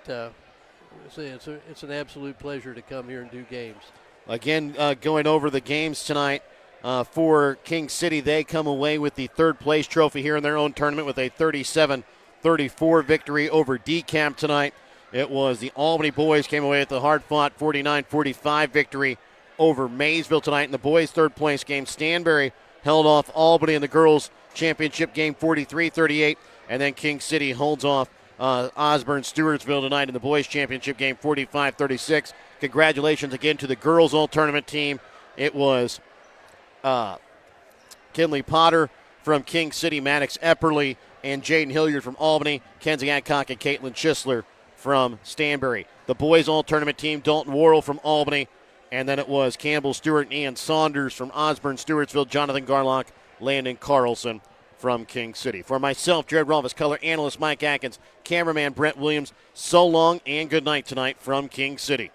it's an absolute pleasure to come here and do games. Again, going over the games tonight for King City, they come away with the third place trophy here in their own tournament with a 37-34 victory over DeKalb tonight. It was the Albany boys came away with the hard-fought 49-45 victory over Maysville tonight. In the boys' third place game, Stanberry held off Albany in the girls' championship game 43-38, and then King City holds off Osborn Stewartsville tonight in the boys' championship game 45-36. Congratulations again to the girls' all-tournament team. It was Kinley Potter from King City, Maddox Epperly, and Jaden Hilliard from Albany, Kenzie Adcock and Caitlin Schisler from Stanberry. The boys' all-tournament team, Dalton Worrell from Albany, and then it was Campbell Stewart and Ian Saunders from Osborn Stewartsville, Jonathan Garlock, Landon Carlson from King City. For myself, Jared Rolfus, color analyst Mike Atkins, cameraman Brent Williams, so long and good night tonight from King City.